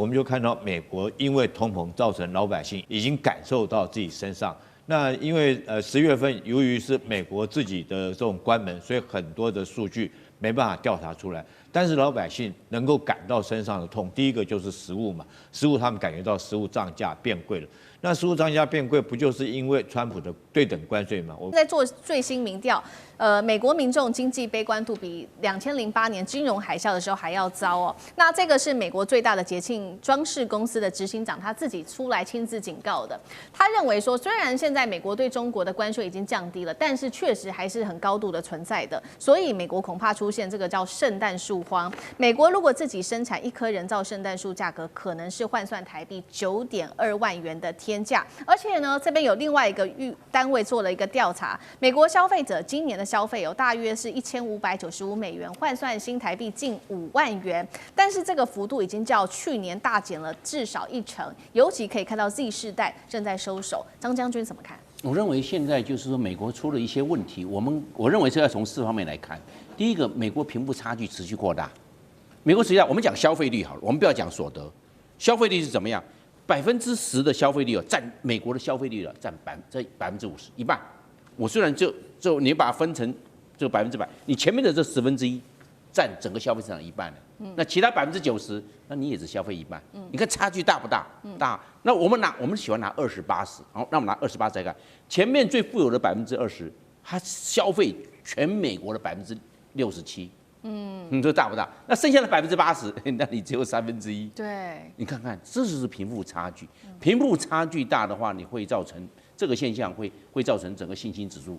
我们就看到美国因为通膨造成老百姓已经感受到自己身上。那因为10月份由于是美国自己的这种关门，所以很多的数据没办法调查出来。但是老百姓能够感到身上的痛，第一个就是食物嘛，食物他们感觉到食物涨价变贵了。那食物涨价变贵，不就是因为川普的对等关税吗？在做最新民调，美国民众经济悲观度比2008年金融海啸的时候还要糟哦。那这个是美国最大的节庆装饰公司的执行长他自己出来亲自警告的。他认为说，虽然现在美国对中国的关税已经降低了，但是确实还是很高度的存在的。所以美国恐怕出现这个叫圣诞树荒。美国如果自己生产一棵人造圣诞树，价格可能是换算台币9.2万元的天价。而且呢，这边有另外一个单位做了一个调查，美国消费者今年的消费大约是1595美元，换算新台币近5万元。但是这个幅度已经较去年大减了至少1成，尤其可以看到 Z 世代正在收手。张将军怎么看？我认为现在就是说，美国出了一些问题，我认为是要从4方面来看。第一个，美国贫富差距持续扩大。美国实际上，我们讲消费率好了，我们不要讲所得，消费率是怎么样？10%的消费率占美国的消费率占50%，一半。我虽然就你把它分成这个100%，你前面的这1/10占整个消费市场一半了。那其他90%，那你也只消费一半。你看差距大不大？大。那我们喜欢拿20/80，好，那我们拿20/80来看，前面最富有的20%，它消费全美国的67%。这大不大？那剩下的80%，那你只有1/3。对，你看看，这就是贫富差距。贫富差距大的话，你会造成这个现象会造成整个信心指数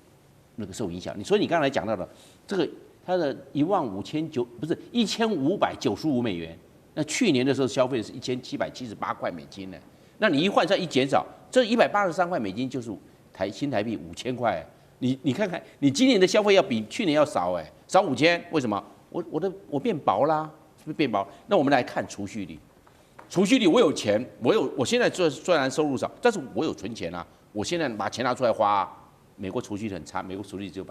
那个受影响。所以你刚才讲到的这个，它的1595美元，那去年的时候消费是1778块美金呢。那你一换算一减少，这183块美金就是新台币5000块。你看看，你今年的消费要比去年要少少5000，为什么？我变薄啦，是不是变薄？那我们来看储蓄率，储蓄率我有钱，我现在虽然收入少，但是我有存钱啊，我现在把钱拿出来花。美国储蓄率很差，美国储蓄率只有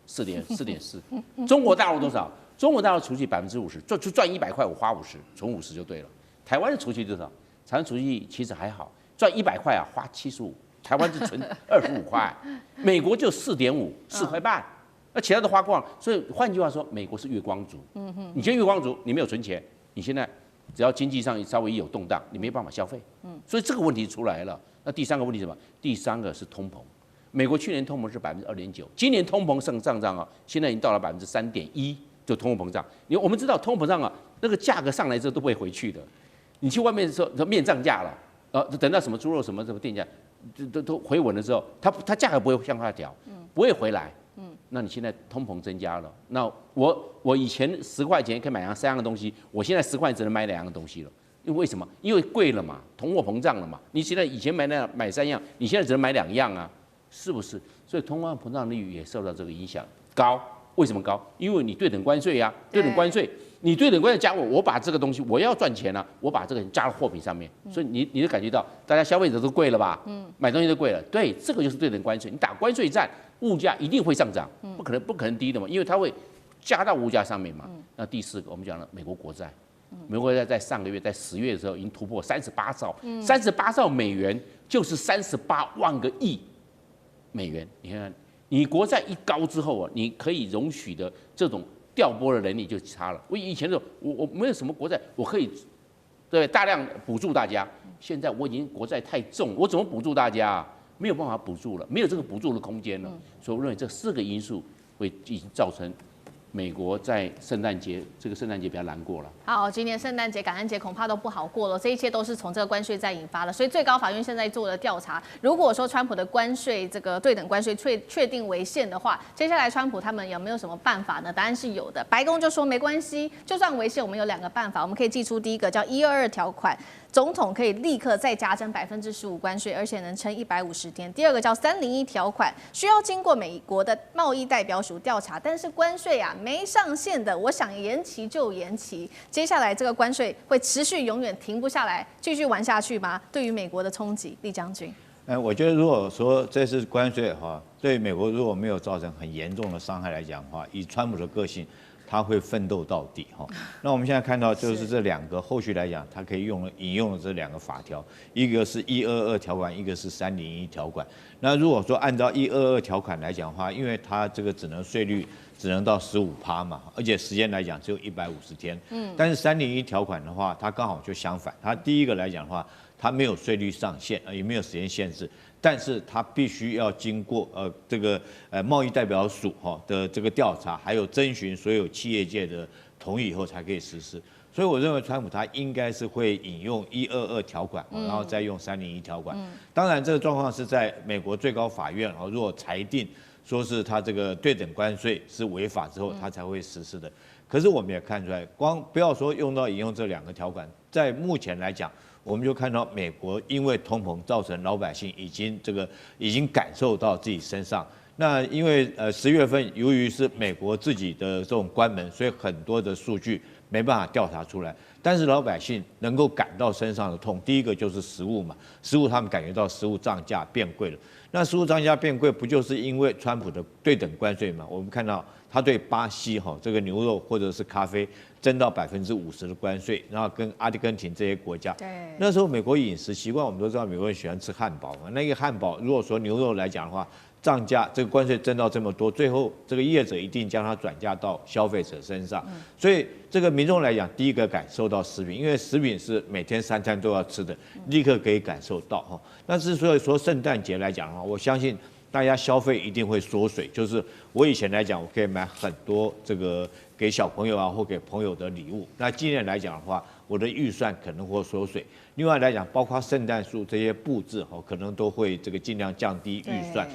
4.4%，中国大陆多少？中国大陆储蓄50%，赚100块我花50，存50就对了。台湾的储蓄多少？台湾储蓄其实还好，赚100块花75。台湾是存25块，美国就4.5，4块半，那其他都花光了。所以换句话说，美国是月光族。你现在月光族，你没有存钱，你现在只要经济上稍微一有动荡，你没办法消费。所以这个问题出来了。那第三个问题是什么？第三个是通膨。美国去年通膨是2.9%，今年通膨上涨现在已经到了3.1%，就通货膨胀。我们知道通货膨胀那个价格上来之后都不会回去的。你去外面说面涨价了，等到什么猪肉什么店价。都回稳的时候，它价格不会向下调，不会回来。那你现在通膨增加了，那我以前10块钱可以买3样的东西，我现在10块只能买2样东西了。为什么？因为贵了嘛，通货膨胀了嘛。你现在以前买3样，你现在只能买2样啊，是不是？所以通货膨胀率也受到这个影响高。为什么高？因为你对等关税啊，对等关税。你对等关税加我把这个东西我要赚钱啊，我把这个加到货品上面，所以你就感觉到大家消费者都贵了吧？买东西都贵了，对，这个就是对等关税。你打关税战，物价一定会上涨，不可能低的嘛，因为它会加到物价上面嘛。那第四个，我们讲了美国国债，美国国债在上个月在10月的时候已经突破38兆，38兆美元就是38万个亿美元。你看看，你国债一高之后你可以容许的这种调拨的能力就差了。我以前的时候，我没有什么国债，我可以大量补助大家。现在我已经国债太重，我怎么补助大家没有办法补助了，没有这个补助的空间了。所以我认为这4个因素会已经造成美国在圣诞节比较难过了。好，今年圣诞节、感恩节恐怕都不好过了，这一切都是从这个关税战引发的。所以最高法院现在做了调查，如果说川普的关税这个对等关税确定违宪的话，接下来川普他们有没有什么办法呢？答案是有的。白宫就说没关系，就算违宪，我们有2个办法，我们可以寄出第一个叫122条款。总统可以立刻再加征15%关税，而且能撑150天。第二个叫301条款，需要经过美国的贸易代表署调查，但是关税没上限的，我想延期就延期。接下来这个关税会持续永远停不下来，继续玩下去吗？对于美国的冲击，厉将军。我觉得如果说这次关税对美国如果没有造成很严重的伤害来讲的话，以川普的个性，他会奋斗到底哈。那我们现在看到就是这两个后续来讲，它可以引用的这两个法条，一个是122条款，一个是301条款。那如果说按照122条款来讲的话，因为它这个税率只能到15%嘛，而且时间来讲只有150天。但是301条款的话，它刚好就相反，它第一个来讲的话，它没有税率上限，也没有时间限制。但是它必须要经过贸易代表署的这个调查，还有征询所有企业界的同意以后才可以实施。所以我认为川普他应该是会引用122条款，然后再用301条款。当然这个状况是在美国最高法院如果裁定说是他这个对等关税是违法之后，他才会实施的。可是我们也看出来，光不要说引用这两个条款，在目前来讲。我们就看到美国因为通膨造成老百姓已经感受到自己身上。那因为10月份由于是美国自己的这种关门，所以很多的数据没办法调查出来。但是老百姓能够感到身上的痛，第一个就是食物嘛，食物他们感觉到食物涨价变贵了。那食物涨价变贵，不就是因为川普的对等关税嘛？我们看到他对巴西这个牛肉或者是咖啡征到50%的关税，然后跟阿根廷这些国家，那时候美国饮食习惯我们都知道，美国人喜欢吃汉堡嘛。那个汉堡如果说牛肉来讲的话，涨价这个关税征到这么多，最后这个业者一定将它转嫁到消费者身上。所以这个民众来讲，第一个感受到食品，因为食品是每天3餐都要吃的，立刻可以感受到哈。但是所以说圣诞节来讲的话，我相信大家消费一定会缩水。就是我以前来讲，我可以买很多这个给小朋友或给朋友的礼物。那今年来讲的话，我的预算可能会缩水。另外来讲，包括圣诞树这些布置可能都会尽量降低预算。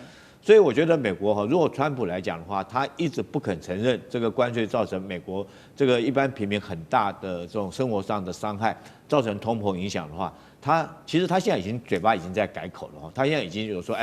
所以我觉得美国如果川普来讲的话，他一直不肯承认这个关税造成美国这个一般平民很大的这种生活上的伤害，造成通膨影响的话，其实他现在嘴巴已经在改口了他现在已经有说，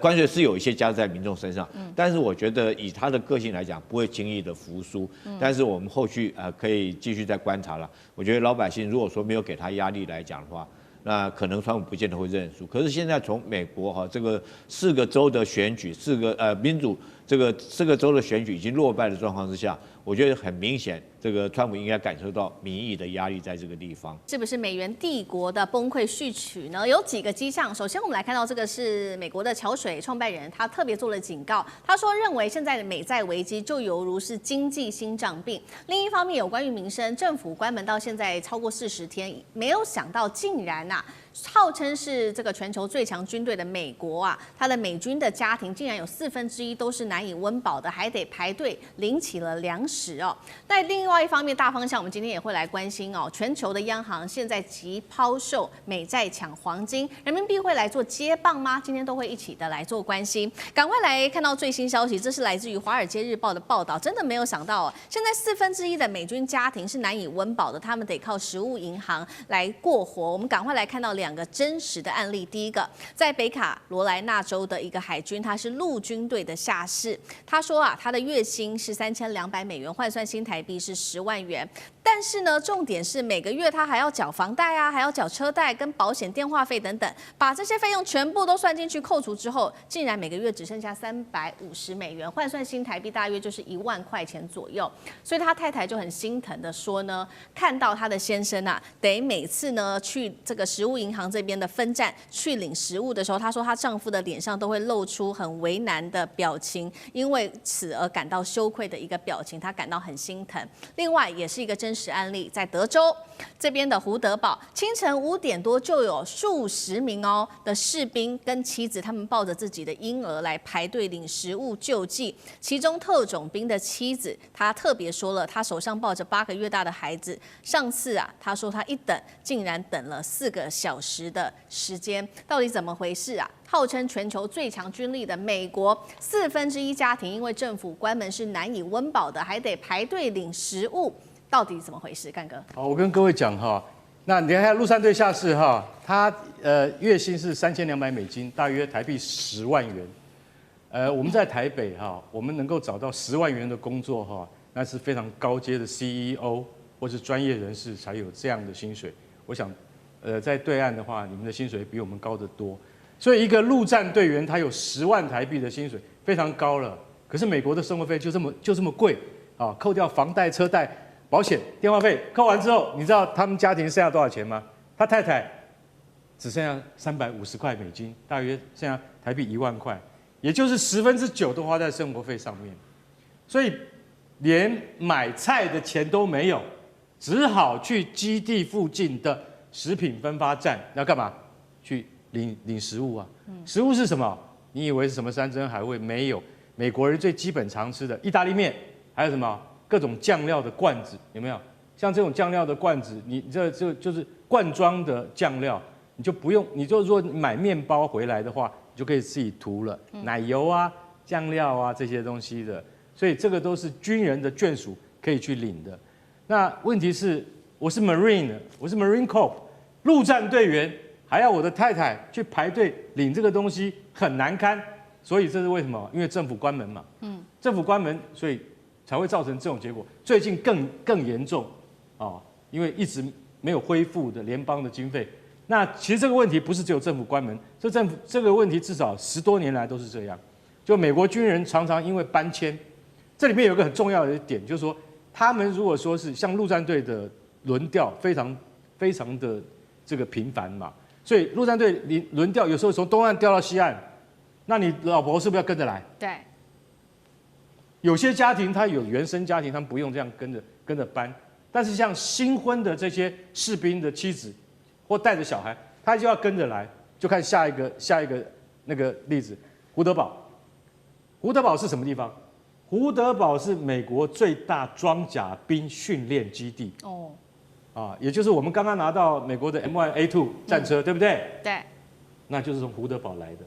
关税是有一些加在民众身上，但是我觉得以他的个性来讲，不会轻易的服输。但是我们后续可以继续再观察了。我觉得老百姓如果说没有给他压力来讲的话，那可能川普不见得会认输。可是现在从美国这个4个州的选举，4个民主这个4个州的选举已经落败的状况之下，我觉得很明显，这个川普应该感受到民意的压力在这个地方。是不是美元帝国的崩溃序曲呢？有几个迹象。首先，我们来看到这个是美国的桥水创办人，他特别做了警告。他说，认为现在的美债危机就犹如是经济心脏病。另一方面，有关于民生，政府关门到现在超过40天，没有想到竟然号称是这个全球最强军队的美国他的美军的家庭竟然有1/4都是难以温饱的，还得排队领起了粮食那另外一方面，大方向我们今天也会来关心全球的央行现在急抛售美债抢黄金，人民币会来做接棒吗？今天都会一起的来做关心。赶快来看到最新消息，这是来自于《华尔街日报》的报道，真的没有想到现在1/4的美军家庭是难以温饱的，他们得靠食物银行来过活。我们赶快来看到2个真实的案例。第一个，在北卡罗来纳州的一个海军，他是陆军队的下士，他说他的月薪是$3200，换算新台币是10万元。但是呢，重点是每个月他还要缴房贷还要缴车贷跟保险、电话费等等，把这些费用全部都算进去，扣除之后，竟然每个月只剩下$350，换算新台币大约就是1万块钱左右。所以他太太就很心疼的说呢，看到他的先生得每次呢去这个食物银行这边的分站去领食物的时候，她说她丈夫的脸上都会露出很为难的表情，因为此而感到羞愧的一个表情，她感到很心疼。另外也是一个真实案例，在德州这边的胡德堡，清晨5点多就有数十名的士兵跟妻子，他们抱着自己的婴儿来排队领食物救济。其中特种兵的妻子，她特别说了，她手上抱着8个月大的孩子，上次她说她一等竟然等了4个小时的时间，到底怎么回事号称全球最强军力的美国，1/4家庭因为政府关门是难以温饱的，还得排队领食物，到底怎么回事？干哥，好，我跟各位讲那你看陆战队下士他月薪是$3200，大约台币10万元。我们在台北我们能够找到10万元的工作那是非常高阶的 CEO 或是专业人士才有这样的薪水。我想，在对岸的话，你们的薪水比我们高得多。所以一个陆战队员他有10万台币的薪水，非常高了。可是美国的生活费就这么贵，啊，扣掉房贷、车贷、保险、电话费，扣完之后，你知道他们家庭剩下多少钱吗？他太太只剩下350块美金，大约剩下台币1万块，也就是9%都花在生活费上面，所以连买菜的钱都没有，只好去基地附近的食品分发站要干嘛？去领食物啊！食物是什么？你以为是什么山珍海味？没有，美国人最基本常吃的意大利面，还有什么各种酱料的罐子，有没有？像这种酱料的罐子，你这就是罐装的酱料，你就不用，你就如果买面包回来的话，你就可以自己涂了，奶油啊、酱料啊这些东西的，所以这个都是军人的眷属可以去领的。那问题是，我是 Marine， 我是 Marine Corps 陆战队员，还要我的太太去排队领这个东西，很难堪。所以这是为什么？因为政府关门嘛，政府关门，所以才会造成这种结果。最近更严重啊，因为一直没有恢复的联邦的经费。那其实这个问题不是只有政府关门，这个问题至少10多年来都是这样。就美国军人常常因为搬迁，这里面有一个很重要的一点，就是说他们如果说是像陆战队的轮调非常的这个频繁嘛，所以陆战队轮调有时候从东岸调到西岸，那你老婆是不是要跟着来？对。有些家庭他有原生家庭，他们不用这样跟着搬，但是像新婚的这些士兵的妻子或带着小孩，他就要跟着来。就看下一个那个例子，胡德堡。胡德堡是什么地方？胡德堡是美国最大装甲兵训练基地。哦。啊，也就是我们刚刚拿到美国的 M1A2 战车，对不对？对。那就是从胡德堡来的，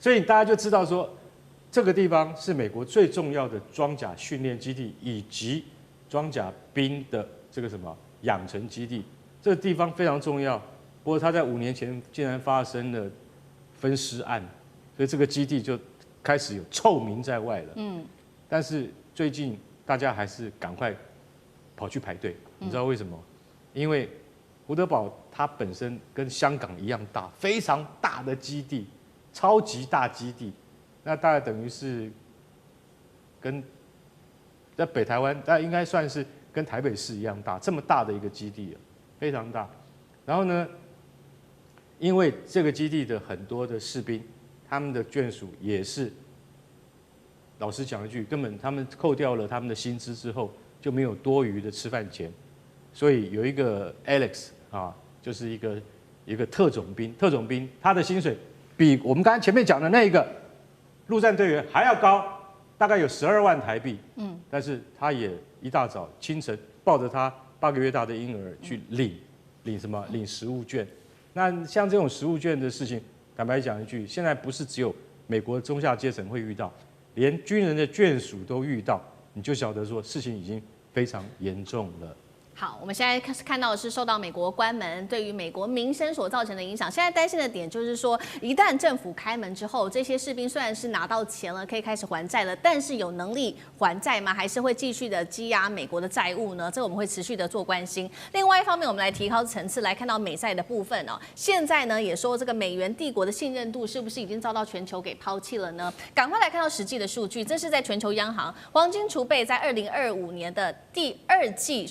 所以大家就知道说，这个地方是美国最重要的装甲训练基地，以及装甲兵的这个什么养成基地。这个地方非常重要。不过它在5年前竟然发生了分尸案，所以这个基地就开始有臭名在外了。但是最近大家还是赶快跑去排队，你知道为什么？因为胡德堡它本身跟香港一样大，非常大的基地，超级大基地，那大概等于是在北台湾，应该算是跟台北市一样大，这么大的一个基地，非常大。然后呢，因为这个基地的很多的士兵，他们的眷属也是，老实讲一句，根本他们扣掉了他们的薪资之后，就没有多余的吃饭钱。所以有一个 Alex 啊，就是一个特种兵，他的薪水比我们刚才前面讲的那个陆战队员还要高，大概有12万台币。但是他也一大早清晨抱着他8个月大的婴儿去领什么？领食物券。那像这种食物券的事情，坦白讲一句，现在不是只有美国中下阶层会遇到，连军人的眷属都遇到，你就晓得说事情已经非常严重了。好，我们现在看到的是受到美国关门对于美国民生所造成的影响。现在担心的点就是说，一旦政府开门之后，这些士兵虽然是拿到钱了，可以开始还债了，但是有能力还债吗？还是会继续的积压美国的债务呢？这个我们会持续的做关心。另外一方面，我们来提高层次来看到美债的部分哦。现在呢，也说这个美元帝国的信任度是不是已经遭到全球给抛弃了呢？赶快来看到实际的数据，这是在全球央行黄金储备在2025年的第2季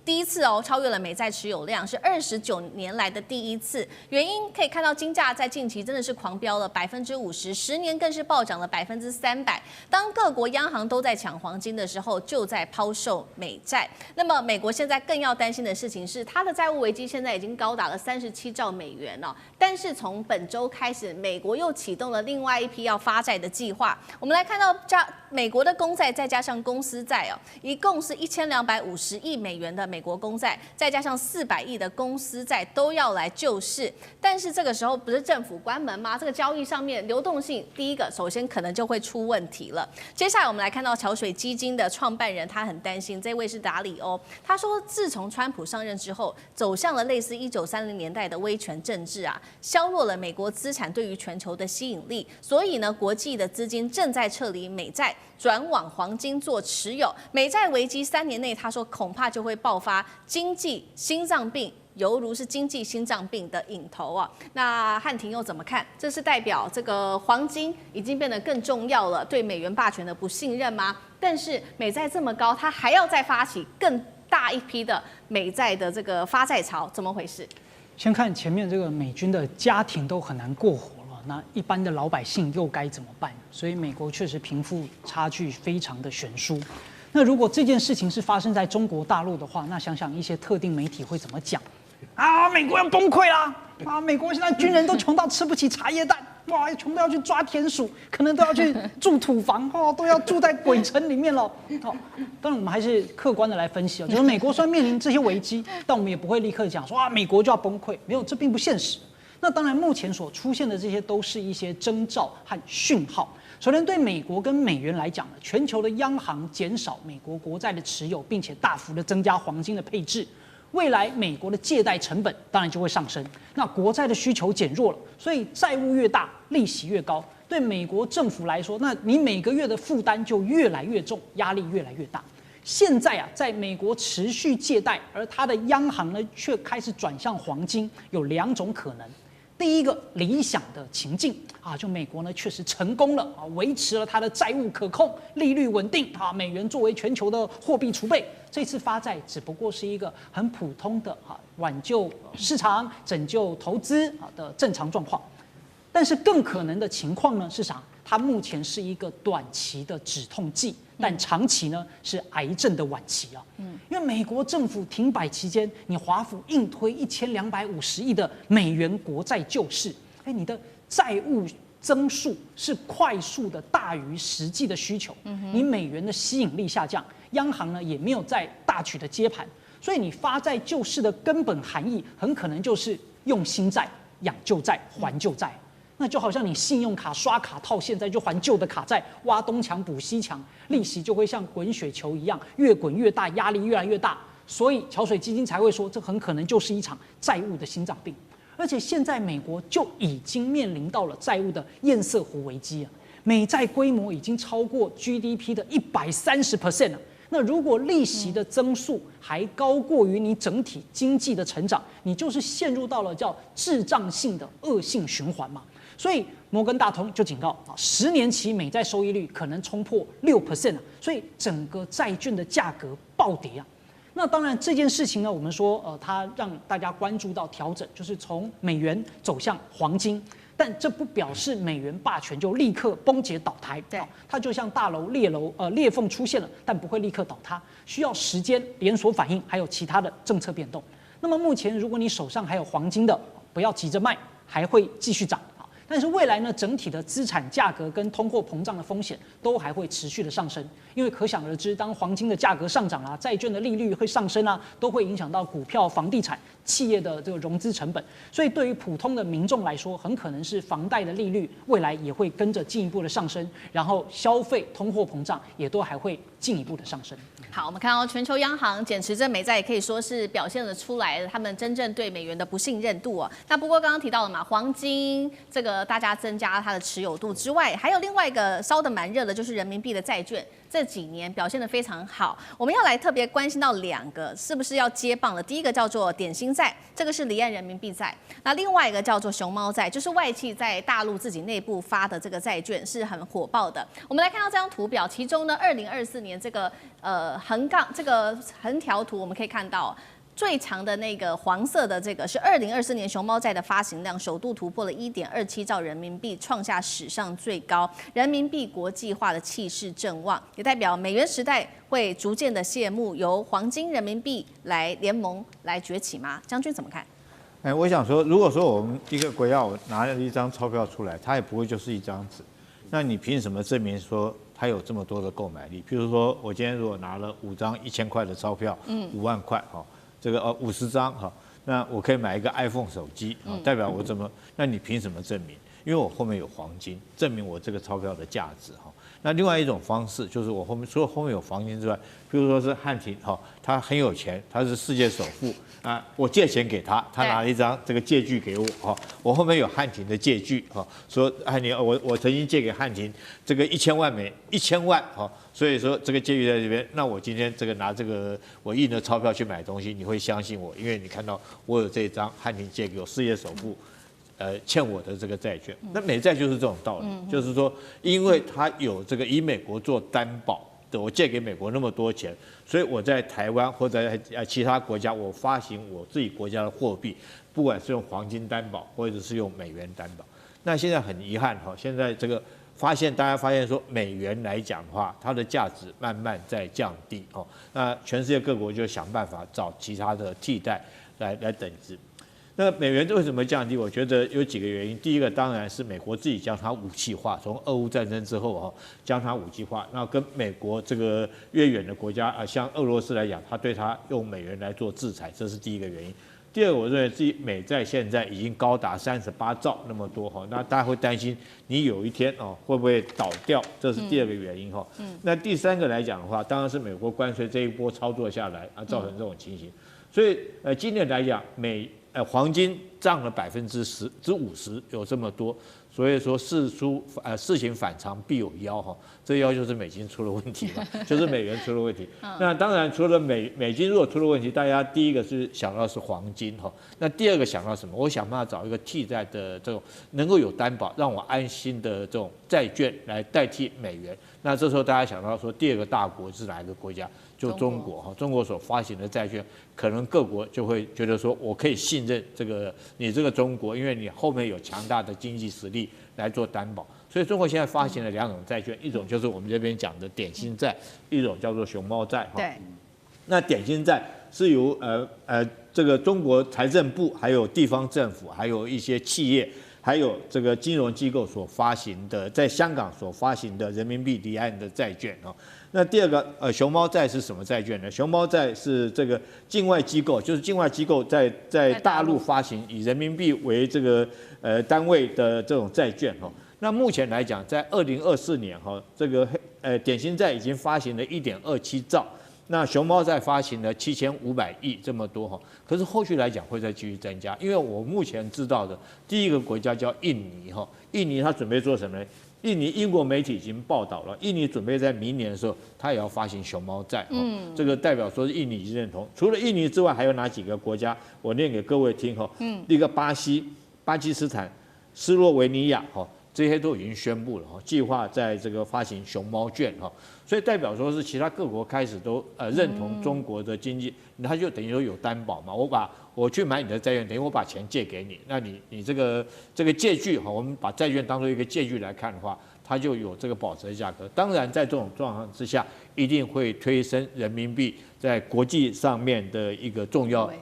第一次超越了美债持有量，是29年来的第一次。原因可以看到，金价在近期真的是狂飙了50%，10年更是暴涨了300%。当各国央行都在抢黄金的时候，就在抛售美债。那么美国现在更要担心的事情是，它的债务危机现在已经高达了37兆美元了。但是从本周开始，美国又启动了另外一批要发债的计划。我们来看到美国的公债再加上公司债一共是1250亿美元的美国公债，再加上400亿的公司债都要来救市。但是这个时候不是政府关门吗？这个交易上面流动性，第一个首先可能就会出问题了。接下来我们来看到桥水基金的创办人，他很担心，这位是达里欧，他说自从川普上任之后，走向了类似1930年代的威权政治削弱了美国资产对于全球的吸引力，所以呢，国际的资金正在撤离美债，转往黄金做持有。美债危机3年内，他说恐怕就会爆发经济、心脏病、犹如是经济心脏病的引头啊。那汉庭又怎么看？这是代表这个黄金已经变得更重要了，对美元霸权的不信任吗？但是美债这么高，它还要再发起更大一批的美债的这个发债潮，怎么回事？先看前面这个美军的家庭都很难过活了，那一般的老百姓又该怎么办？所以美国确实贫富差距非常的悬殊。那如果这件事情是发生在中国大陆的话，那想想一些特定媒体会怎么讲啊？美国要崩溃啦！啊，美国现在军人都穷到吃不起茶叶蛋，哇，穷到要去抓田鼠，可能都要去住土房哦，都要住在鬼城里面了。好，当然我们还是客观的来分析哦，就是美国虽然面临这些危机，但我们也不会立刻讲说啊，美国就要崩溃，没有，这并不现实。那当然，目前所出现的这些都是一些征兆和讯号。首先，对美国跟美元来讲呢，全球的央行减少美国国债的持有，并且大幅的增加黄金的配置，未来美国的借贷成本当然就会上升。那国债的需求减弱了，所以债务越大，利息越高。对美国政府来说，那你每个月的负担就越来越重，压力越来越大。现在啊，在美国持续借贷，而它的央行呢却开始转向黄金，有两种可能。第一个理想的情境啊，就美国呢确实成功了啊，维持了它的债务可控、利率稳定啊，美元作为全球的货币储备，这次发债只不过是一个很普通的啊挽救市场、拯救投资啊的正常状况。但是更可能的情况呢是啥？它目前是一个短期的止痛剂，但长期呢是癌症的晚期啊。因为美国政府停摆期间，你华府硬推1250亿的美元国债救市，你的债务增速是快速的大于实际的需求，你美元的吸引力下降，央行呢也没有再大举的接盘，所以你发债救市的根本含义很可能就是用新债养旧债还旧债。那就好像你信用卡刷卡套现在就还旧的卡债，挖东墙补西墙，利息就会像滚雪球一样越滚越大，压力越来越大。所以桥水基金才会说，这很可能就是一场债务的心脏病。而且现在美国就已经面临到了债务的堰塞湖危机啊，美债规模已经超过 GDP 的130%了。那如果利息的增速还高过于你整体经济的成长，你就是陷入到了叫滞胀性的恶性循环嘛。所以摩根大通就警告啊，10年期美债收益率可能冲破6%啊，所以整个债券的价格暴跌啊。那当然这件事情呢，我们说它让大家关注到调整，就是从美元走向黄金，但这不表示美元霸权就立刻崩解倒台。对，它就像大楼裂缝出现了，但不会立刻倒塌，需要时间、连锁反应，还有其他的政策变动。那么目前如果你手上还有黄金的，不要急着卖，还会继续涨。但是未来呢，整体的资产价格跟通货膨胀的风险都还会持续的上升，因为可想而知，当黄金的价格上涨啦，债券的利率会上升啊，都会影响到股票、房地产企业的这个融资成本。所以对于普通的民众来说，很可能是房贷的利率未来也会跟着进一步的上升，然后消费、通货膨胀也都还会进一步的上升。好，我们看到全球央行减持这美债，也可以说是表现了出来他们真正对美元的不信任度哦。那不过刚刚提到了嘛，黄金这个大家增加它的持有度之外，还有另外一个烧得蛮热的，就是人民币的债券。这几年表现得非常好，我们要来特别关心到两个，是不是要接棒了？第一个叫做点心债，这个是离岸人民币债；那另外一个叫做熊猫债，就是外企在大陆自己内部发的这个债券，是很火爆的。我们来看到这张图表，其中呢，2024年这个横条图，我们可以看到。最长的那个黄色的这个是2024年熊猫债的发行量，首度突破了1.27兆人民币，创下史上最高。人民币国际化的气势正旺，也代表美元时代会逐渐的谢幕，由黄金、人民币来联盟来崛起吗？将军怎么看？我想说，如果说我们一个国家拿了一张钞票出来，它也不会就是一张纸，那你凭什么证明说它有这么多的购买力？譬如说，我今天如果拿了5张1000块的钞票，5万块哈。这个50张哈，那我可以买一个 iPhone 手机，代表我怎么？那你凭什么证明？因为我后面有黄金，证明我这个钞票的价值哈。那另外一种方式就是我后面除了后面有黄金之外，比如说是汉庭哈，他很有钱，他是世界首富啊，我借钱给他，他拿了一张这个借据给我哈，我后面有汉庭的借据哈，说汉庭我曾经借给汉庭这个1000万哈，所以说这个借据在这边，那我今天这个拿这个我印的钞票去买东西，你会相信我，因为你看到我有这一张汉庭借给我世界首富。欠我的这个债券，那美债就是这种道理，就是说，因为它有这个以美国做担保的，我借给美国那么多钱，所以我在台湾或者其他国家，我发行我自己国家的货币，不管是用黄金担保或者是用美元担保。那现在很遗憾哈，现在这个大家发现说美元来讲的话，它的价值慢慢在降低哦，那全世界各国就想办法找其他的替代来等值。那美元为什么降低？我觉得有几个原因。第一个当然是美国自己将它武器化，从俄乌战争之后哈，将它武器化。那跟美国这个越远的国家啊，像俄罗斯来讲，它对它用美元来做制裁，这是第一个原因。第二个，我认为自己美债现在已经高达38兆那么多哈，那大家会担心你有一天哦会不会倒掉，这是第二个原因哈。那第三个来讲的话，当然是美国关税这一波操作下来啊，造成这种情形。所以今年来讲，黄金涨了10%至50%，有这么多，所以说事情反常必有妖哈，这妖就是美金出了问题嘛，就是美元出了问题。那当然除了美金如果出了问题，大家第一个是想到是黄金哈，那第二个想到什么？我想办法找一个替代的这种能够有担保，让我安心的这种债券来代替美元。那这时候大家想到说，第二个大国是哪一个国家？就中国哈，中国所发行的债券，可能各国就会觉得说，我可以信任你这个中国，因为你后面有强大的经济实力来做担保。所以中国现在发行了2种债券，一种就是我们这边讲的点心债，一种叫做熊猫债哈。对。那点心债是由这个中国财政部、还有地方政府、还有一些企业。还有这个金融机构所发行的，在香港所发行的人民币离岸的债券哦。那第二个熊猫债是什么债券呢？熊猫债是这个境外机构，就是境外机构在大陆发行以人民币为这个单位的这种债券哦。那目前来讲，在2024年哈，这个点心债已经发行了1.27兆。那熊猫债发行了7500亿这么多哈，可是后续来讲会再继续增加，因为我目前知道的第一个国家叫印尼哈，印尼它准备做什么呢？英国媒体已经报道了，印尼准备在明年的时候，它也要发行熊猫债，这个代表说是印尼已经认同。除了印尼之外，还有哪几个国家？我念给各位听哈，一个巴基斯坦、斯洛维尼亚哈。这些都已经宣布了哈，计划在这个发行熊猫券哈，所以代表说是其他各国开始都认同中国的经济，它就等于说有担保嘛，我去买你的债券，等于我把钱借给你，那你这个借据哈，我们把债券当做一个借据来看的话，它就有这个保值的价格。当然，在这种状况之下，一定会推升人民币在国际上面的一个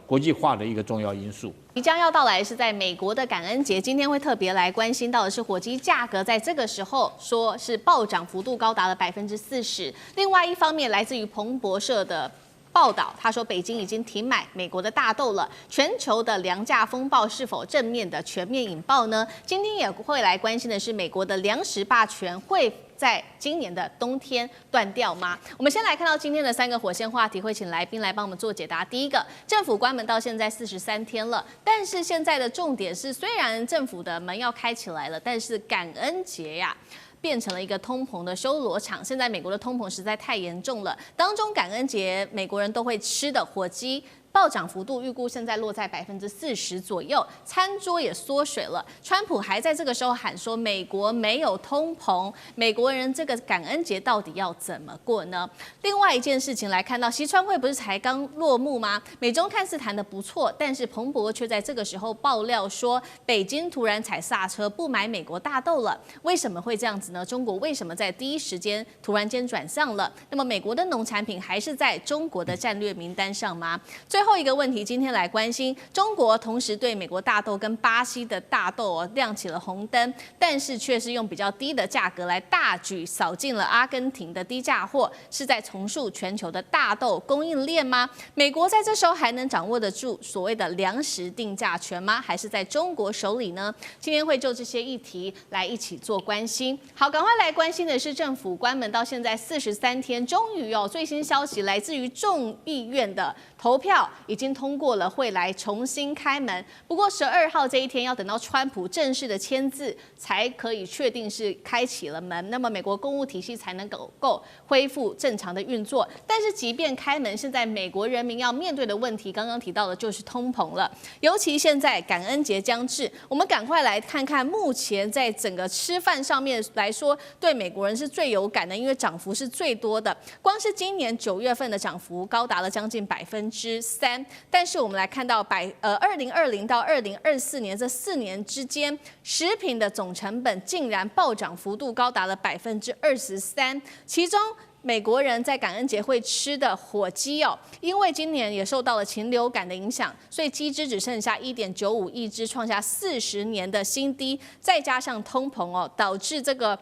国际化的一个重要因素。即将要到来是在美国的感恩节，今天会特别来关心到的是火鸡价格，在这个时候说是暴涨幅度高达了40%。另外一方面，来自于彭博社的报道，他说北京已经停买美国的大豆了。全球的粮价风暴是否正面的全面引爆呢？今天也会来关心的是美国的粮食霸权会在今年的冬天断掉吗？我们先来看到今天的3个火线话题，会请来宾来帮我们做解答。第一个，政府关门到现在43天了，但是现在的重点是，虽然政府的门要开起来了，但是感恩节呀。变成了一个通膨的修罗场。现在美国的通膨实在太严重了，当中感恩节美国人都会吃的火鸡。暴涨幅度预估现在落在40%左右，餐桌也缩水了。川普还在这个时候喊说，美国没有通膨，美国人这个感恩节到底要怎么过呢？另外一件事情来看到，习川会不是才刚落幕吗？美中看似谈得不错，但是彭博却在这个时候爆料说，北京突然踩刹车，不买美国大豆了。为什么会这样子呢？中国为什么在第一时间突然间转向了？那么美国的农产品还是在中国的战略名单上吗？最后一个问题，今天来关心中国，同时对美国大豆跟巴西的大豆亮起了红灯，但是却是用比较低的价格来大举扫进了阿根廷的低价货，是在重塑全球的大豆供应链吗？美国在这时候还能掌握得住所谓的粮食定价权吗？还是在中国手里呢？今天会就这些议题来一起做关心。好，赶快来关心的是政府关门到现在43天，终于最新消息来自于众议院的投票已经通过了，会来重新开门。不过12号这一天要等到川普正式的签字，才可以确定是开启了门，那么美国公务体系才能够恢复正常的运作。但是即便开门，现在美国人民要面对的问题，刚刚提到的就是通膨了。尤其现在感恩节将至，我们赶快来看看目前在整个吃饭上面来说，对美国人是最有感的，因为涨幅是最多的。光是今年9月份的涨幅高达了将近3%，但是我们来看到2020到2024年这4年之间，食品的总成本竟然暴涨幅度高达了23%，其中美国人在感恩节会吃的火鸡因为今年也受到了禽流感的影响，所以鸡只只剩下1.95亿只，创下40年的新低，再加上通膨导致这个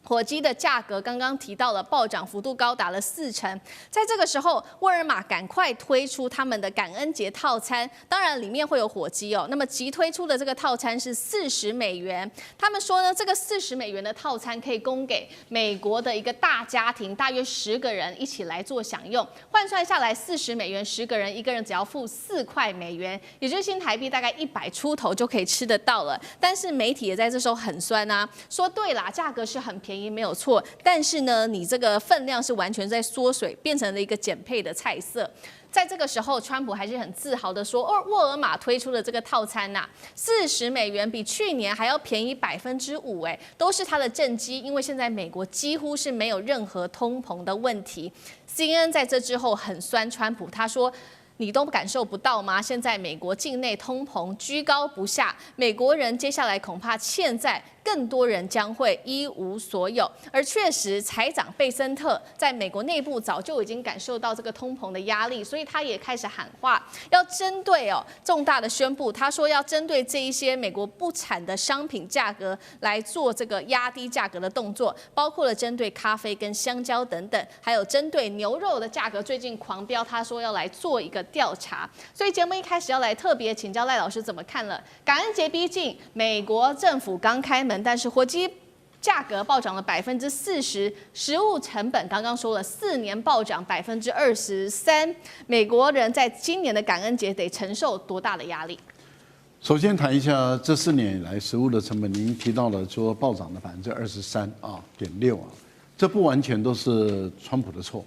火鸡的价格刚刚提到了暴涨幅度高达了40%，在这个时候，沃尔玛赶快推出他们的感恩节套餐，当然里面会有火鸡那么即推出的这个套餐是$40，他们说呢，这个$40的套餐可以供给美国的一个大家庭，大约10个人一起来做享用，换算下来$40，10个人，一个人只要付4块美元，也就是新台币大概100出头就可以吃得到了。但是媒体也在这时候很酸啊，说对啦，价格是很便宜。没有错，但是呢，你这个分量是完全在缩水，变成了一个减配的菜色。在这个时候，川普还是很自豪的说，沃尔玛推出的这个套餐$40比去年还要便宜5%，都是它的政绩，因为现在美国几乎是没有任何通膨的问题。CNN 在这之后很酸川普，他说，你都感受不到吗？现在美国境内通膨居高不下，美国人接下来恐怕现在更多人将会一无所有。而确实，财长贝森特在美国内部早就已经感受到这个通膨的压力，所以他也开始喊话，要针对重大的宣布，他说要针对这一些美国不产的商品价格来做这个压低价格的动作，包括了针对咖啡跟香蕉等等，还有针对牛肉的价格最近狂飙，他说要来做一个调查。所以节目一开始要来特别请教赖老师怎么看了。感恩节逼近，美国政府刚开门，但是火鸡价格暴涨了40%，食物成本刚刚说了4年暴涨23%，美国人在今年的感恩节得承受多大的压力？首先谈一下这4年以来食物的成本，您提到了说暴涨的23.6%，这不完全都是川普的错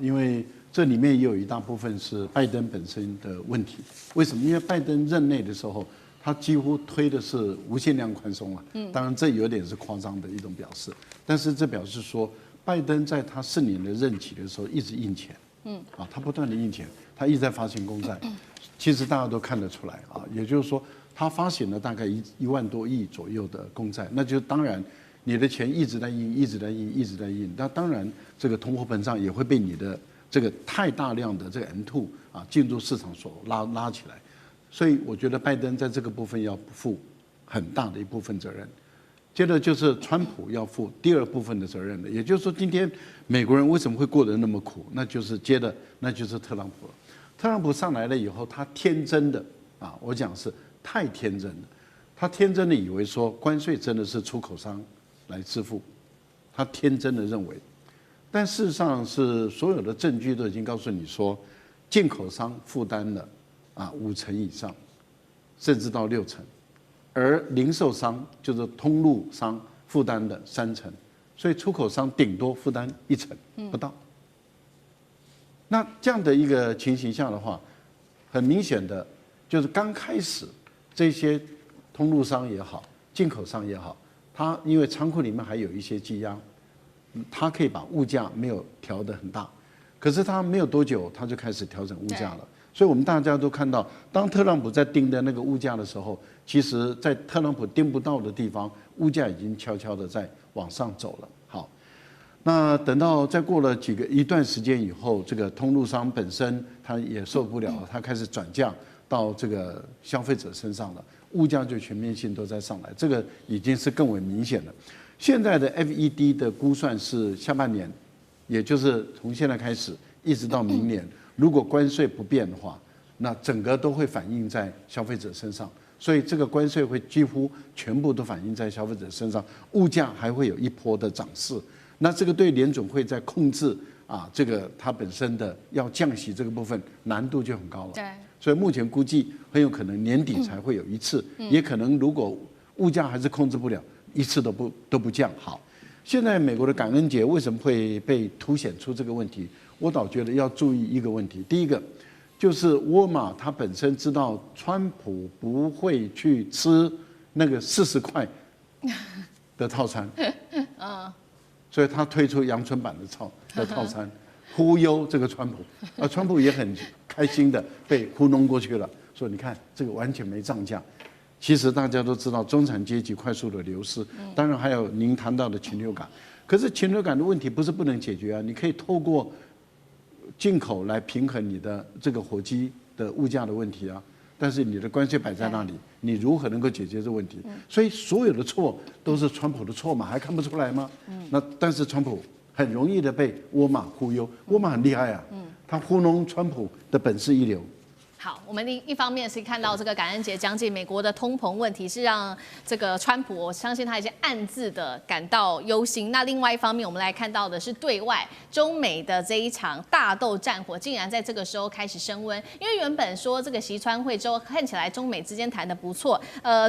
因为这里面也有一大部分是拜登本身的问题。为什么？因为拜登任内的时候，他几乎推的是无限量宽松当然这有点是夸张的一种表示，但是这表示说，拜登在他4年的任期的时候一直印钱，他不断的印钱，他一直在发行公债，其实大家都看得出来也就是说，他发行了大概1万多亿左右的公债，那就当然你的钱一直在印，一直在印，一直在印，那当然这个通货膨胀也会被你的这个太大量的这个 M2进入市场所拉起来。所以我觉得拜登在这个部分要负很大的一部分责任。接着就是川普要负第2部分的责任了，也就是说，今天美国人为什么会过得那么苦？那就是特朗普了。特朗普上来了以后，他天真的我讲是太天真了，他天真的以为说关税真的是出口商来支付，他天真的认为，但事实上是所有的证据都已经告诉你说，进口商负担了50%以上，甚至到60%，而零售商就是通路商负担的30%，所以出口商顶多负担1%不到。那这样的一个情形下的话，很明显的就是刚开始这些通路商也好，进口商也好，他因为仓库里面还有一些积压，他可以把物价没有调得很大，可是他没有多久他就开始调整物价了。所以我们大家都看到，当特朗普在定的那个物价的时候，其实在特朗普定不到的地方，物价已经悄悄的在往上走了。好，那等到再过了一段时间以后，这个通路商本身他也受不了了，他开始转嫁到这个消费者身上了，物价就全面性都在上来，这个已经是更为明显了。现在的 FED 的估算是下半年，也就是从现在开始一直到明年，如果关税不变的话，那整个都会反映在消费者身上。所以这个关税会几乎全部都反映在消费者身上，物价还会有一波的涨势。那这个对联准会在控制这个它本身的要降息这个部分难度就很高了。对。所以目前估计很有可能年底才会有一次，也可能如果物价还是控制不了，一次都不降。好，现在美国的感恩节为什么会被凸显出这个问题？我倒觉得要注意一个问题，第一个。就是沃尔玛，他本身知道川普不会去吃那个40块的套餐，所以他推出阳春版的套餐，忽悠这个川普，川普也很开心的被糊弄过去了，说你看这个完全没涨价。其实大家都知道中产阶级快速的流失，当然还有您谈到的禽流感，可是禽流感的问题不是不能解决啊，你可以透过进口来平衡你的这个火鸡的物价的问题啊，但是你的关税摆在那里，你如何能够解决这个问题？所以所有的错都是川普的错嘛，还看不出来吗？那但是川普很容易的被沃尔玛忽悠，沃尔玛很厉害啊，他糊弄川普的本事一流。好，我们一方面是看到这个感恩节将近，美国的通膨问题是让这个川普，我相信他已经暗自的感到忧心。那另外一方面，我们来看到的是对外中美的这一场大斗战火，竟然在这个时候开始升温。因为原本说这个习川会之后，看起来中美之间谈得不错。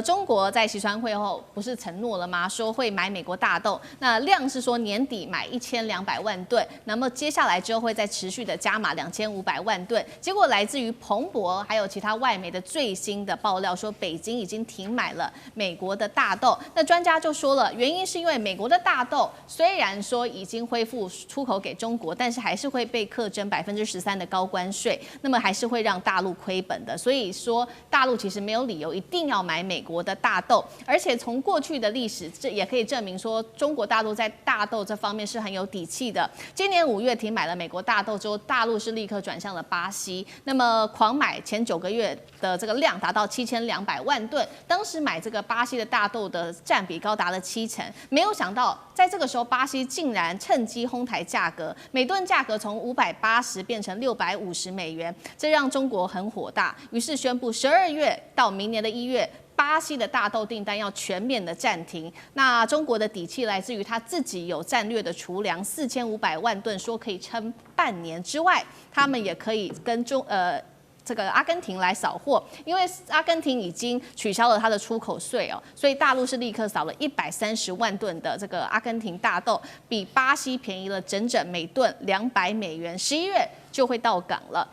中国在习川会后不是承诺了吗？说会买美国大豆，那量是说年底买1200万吨，那么接下来之后会再持续的加码2500万吨。结果来自于彭博。还有其他外媒的最新的爆料说，北京已经停买了美国的大豆。那专家就说了，原因是因为美国的大豆虽然说已经恢复出口给中国，但是还是会被课征13%的高关税，那么还是会让大陆亏本的。所以说，大陆其实没有理由一定要买美国的大豆，而且从过去的历史，这也可以证明说，中国大陆在大豆这方面是很有底气的。今年5月停买了美国大豆之后，大陆是立刻转向了巴西，那么狂买。前9个月的这个量达到7200万吨，当时买这个巴西的大豆的占比高达了70%，没有想到在这个时候，巴西竟然趁机哄抬价格，每吨价格从580变成650美元，这让中国很火大，于是宣布12月到明年的1月。巴西的大豆订单要全面的暂停。那中国的底气来自于他自己有战略的储粮4500万吨，说可以撑半年之外，他们也可以跟这个阿根廷来扫货，因为阿根廷已经取消了它的出口税哦，所以大陆是立刻扫了130万吨的这个阿根廷大豆，比巴西便宜了整整每吨200美元，11月就会到港了。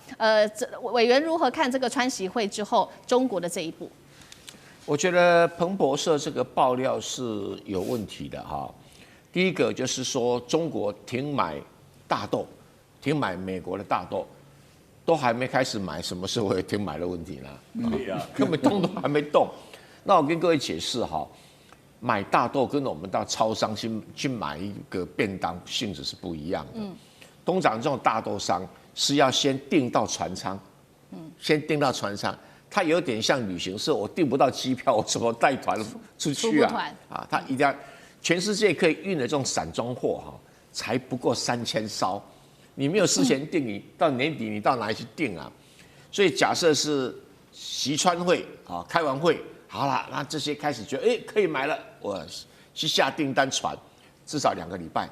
委员如何看这个川习会之后中国的这一步？我觉得彭博社这个爆料是有问题的哈。第一个就是说，中国停买大豆，停买美国的大豆。都还没开始买，什么时候会停买的问题呢？对呀，根本动都还没动。那我跟各位解释哈，买大豆跟我们到超商去买一个便当性质是不一样的。通常这种大豆商是要先订到船舱，先订到船舱，它有点像旅行社，我订不到机票，我怎么带团出去啊？它一定要全世界可以运的这种散装货哈，才不过3000艘。你没有事前订，你到年底你到哪里去订啊？所以假设是习川会啊，开完会好了，那这些开始觉得可以买了，我去下订单船，至少2个礼拜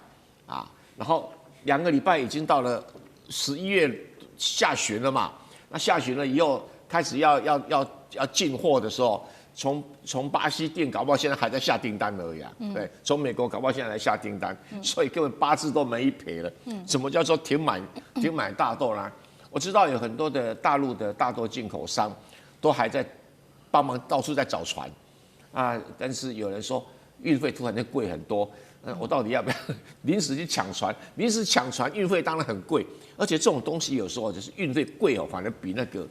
啊，然后2个礼拜已经到了11月下旬了嘛，那下旬了以后开始要进货的时候。从巴西订，搞不好现在还在下订单而已啊。对，从美国搞不好现在来下订单，所以根本8字都没一撇了。什么叫做停买大豆啦？我知道有很多的大陆的大豆进口商都还在帮忙到处在找船啊，但是有人说运费突然间贵很多，我到底要不要临时去抢船？临时抢船运费当然很贵，而且这种东西有时候就是运费贵哦，反而比那个。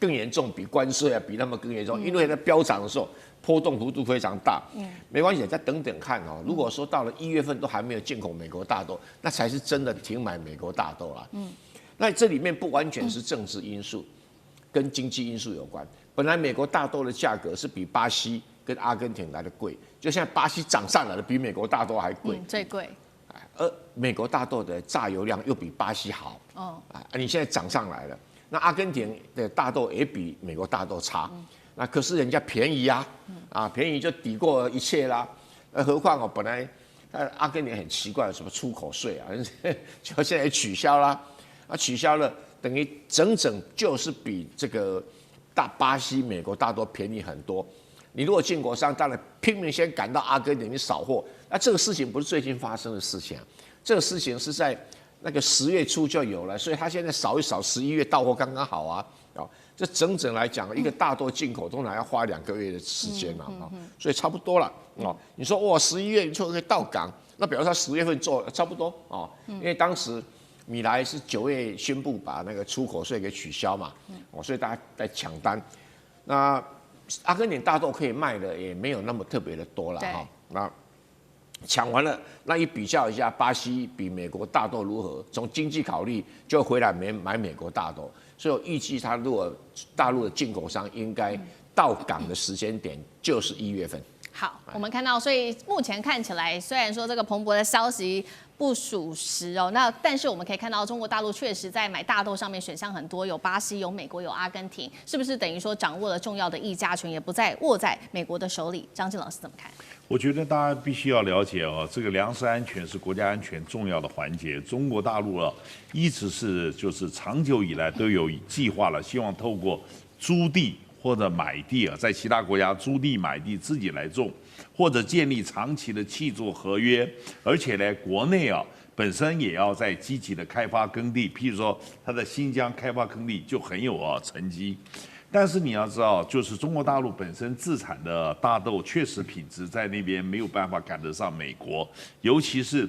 更严重，比关税啊，比那么更严重，因为在飙涨的时候，波动幅度非常大。没关系，再等等看哦。如果说到了1月份都还没有进口美国大豆，那才是真的停买美国大豆啦。那这里面不完全是政治因素，跟经济因素有关。本来美国大豆的价格是比巴西跟阿根廷来的贵，就现在巴西涨上来了，比美国大豆还贵，最贵。而美国大豆的榨油量又比巴西好，你现在涨上来了，那阿根廷的大豆也比美国大豆差，那可是人家便宜啊，便宜就抵过一切啦，何况本来阿根廷很奇怪，什么出口税啊，就现在也取消啦，取消了，等于整就是比这个巴西、美国大豆便宜很多。你如果进口商当然拼命先赶到阿根廷去扫货，那这个事情不是最近发生的事情这个事情是在那个10月初就有了，所以他现在扫一扫，11月到货刚刚好啊。这整来讲，一个大豆进口通常要花2个月的时间所以差不多了你说哇，11月就可以到港，那表示他10月份做差不多因为当时米莱是9月宣布把那个出口税给取消嘛，所以大家在抢单。那阿根廷大豆可以卖的也没有那么特别的多了那抢完了，那一比较一下，巴西比美国大豆如何？从经济考虑，就回来买美国大豆。所以我预计，他如果大陆的进口商应该到港的时间点就是1月份。好，我们看到，所以目前看起来，虽然说这个彭博的消息不属实那但是我们可以看到，中国大陆确实在买大豆上面选项很多，有巴西、有美国、有阿根廷，是不是等于说掌握了重要的议价权，也不再握在美国的手里？张晋老师怎么看？我觉得大家必须要了解这个粮食安全是国家安全重要的环节。中国大陆一直就是长久以来都有计划了，希望透过租地或者买地在其他国家租地买地自己来种，或者建立长期的契作合约，而且呢，国内本身也要在积极的开发耕地，譬如说它的新疆开发耕地就很有成绩。但是你要知道，就是中国大陆本身自产的大豆确实品质在那边没有办法赶得上美国，尤其是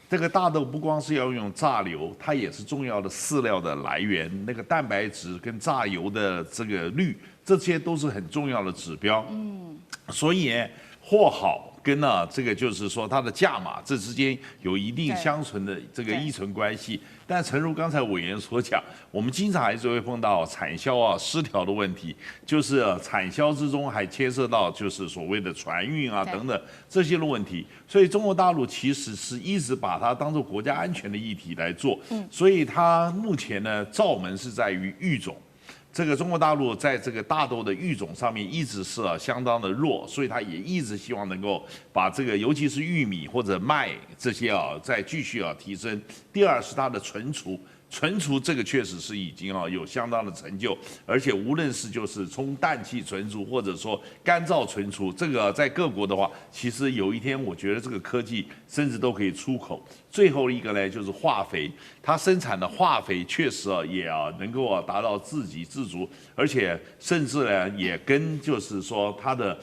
这个大豆不光是要用榨油，它也是重要的饲料的来源，那个蛋白质跟榨油的这个率，这些都是很重要的指标。所以货好跟这个就是说它的价码这之间有一定相存的这个依存关系。但诚如刚才委员所讲，我们经常还是会碰到产销失调的问题，就是产销之中还牵涉到就是所谓的船运等等这些的问题。所以中国大陆其实是一直把它当作国家安全的议题来做。所以它目前呢，罩门是在于育种。这个中国大陆在这个大豆的育种上面一直是相当的弱，所以它也一直希望能够把这个尤其是玉米或者麦这些再继续提升。第二是它的存储这个确实是已经有相当的成就，而且无论是就是从氮气存储或者说干燥存储，这个在各国的话，其实有一天我觉得这个科技甚至都可以出口。最后一个呢，就是化肥，它生产的化肥确实也能够达到自给自足，而且甚至呢也跟就是说它的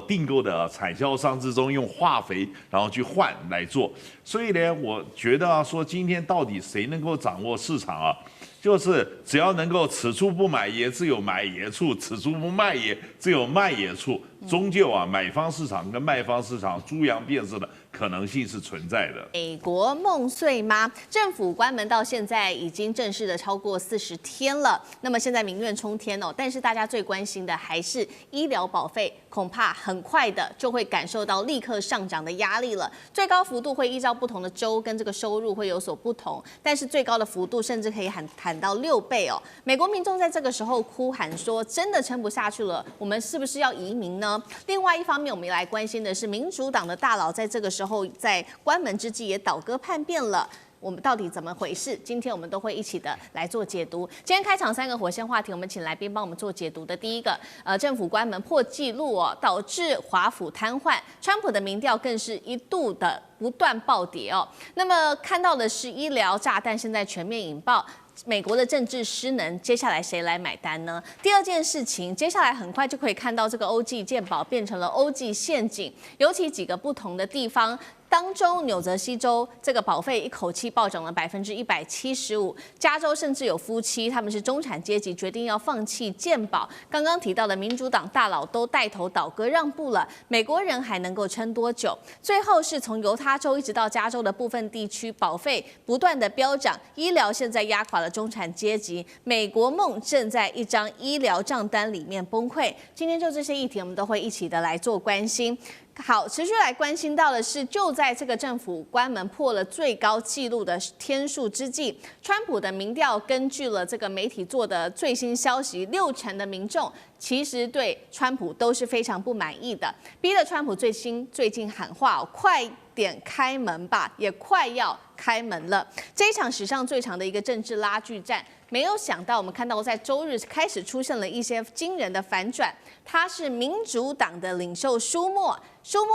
订购的产销商之中用化肥然后去换来做。所以呢，我觉得说今天到底谁能够掌握市场就是只要能够此处不买爷，自有买爷处；此处不卖爷，自有卖爷处。终究买方市场跟卖方市场猪羊变色的可能性是存在的。美国梦碎吗？政府关门到现在已经正式的超过40天了，那么现在民怨冲天但是大家最关心的还是医疗保费，恐怕很快的就会感受到立刻上涨的压力了。最高幅度会依照不同的州跟这个收入会有所不同，但是最高的幅度甚至可以喊到6倍美国民众在这个时候哭喊说，真的撑不下去了，我们是不是要移民呢？另外一方面，我们也来关心的是民主党的大佬在这个时候在关门之际也倒戈叛变了。我们到底怎么回事？今天我们都会一起的来做解读。今天开场3个火线话题，我们请来宾帮我们做解读的。第一个，政府关门破纪录导致华府瘫痪，川普的民调更是一度的不断暴跌那么看到的是医疗炸弹现在全面引爆。美国的政治失能，接下来谁来买单呢？第二件事情，接下来很快就可以看到这个欧记健保变成了欧记陷阱，尤其几个不同的地方。当中纽泽西州这个保费一口气暴涨了175%，加州甚至有夫妻他们是中产阶级决定要放弃健保。刚刚提到的民主党大佬都带头倒戈让步了，美国人还能够撑多久？最后是从犹他州一直到加州的部分地区，保费不断的飙涨，医疗现在压垮了中产阶级，美国梦正在一张医疗账单里面崩溃。今天就这些议题，我们都会一起的来做关心。好，持续来关心到的是，就在这个政府关门破了最高纪录的天数之际，川普的民调根据了这个媒体做的最新消息，60%的民众其实对川普都是非常不满意的，逼得川普最近喊话，快点开门吧，也快要开门了。这一场史上最长的一个政治拉锯战，没有想到我们看到在周日开始出现了一些惊人的反转，他是民主党的领袖舒默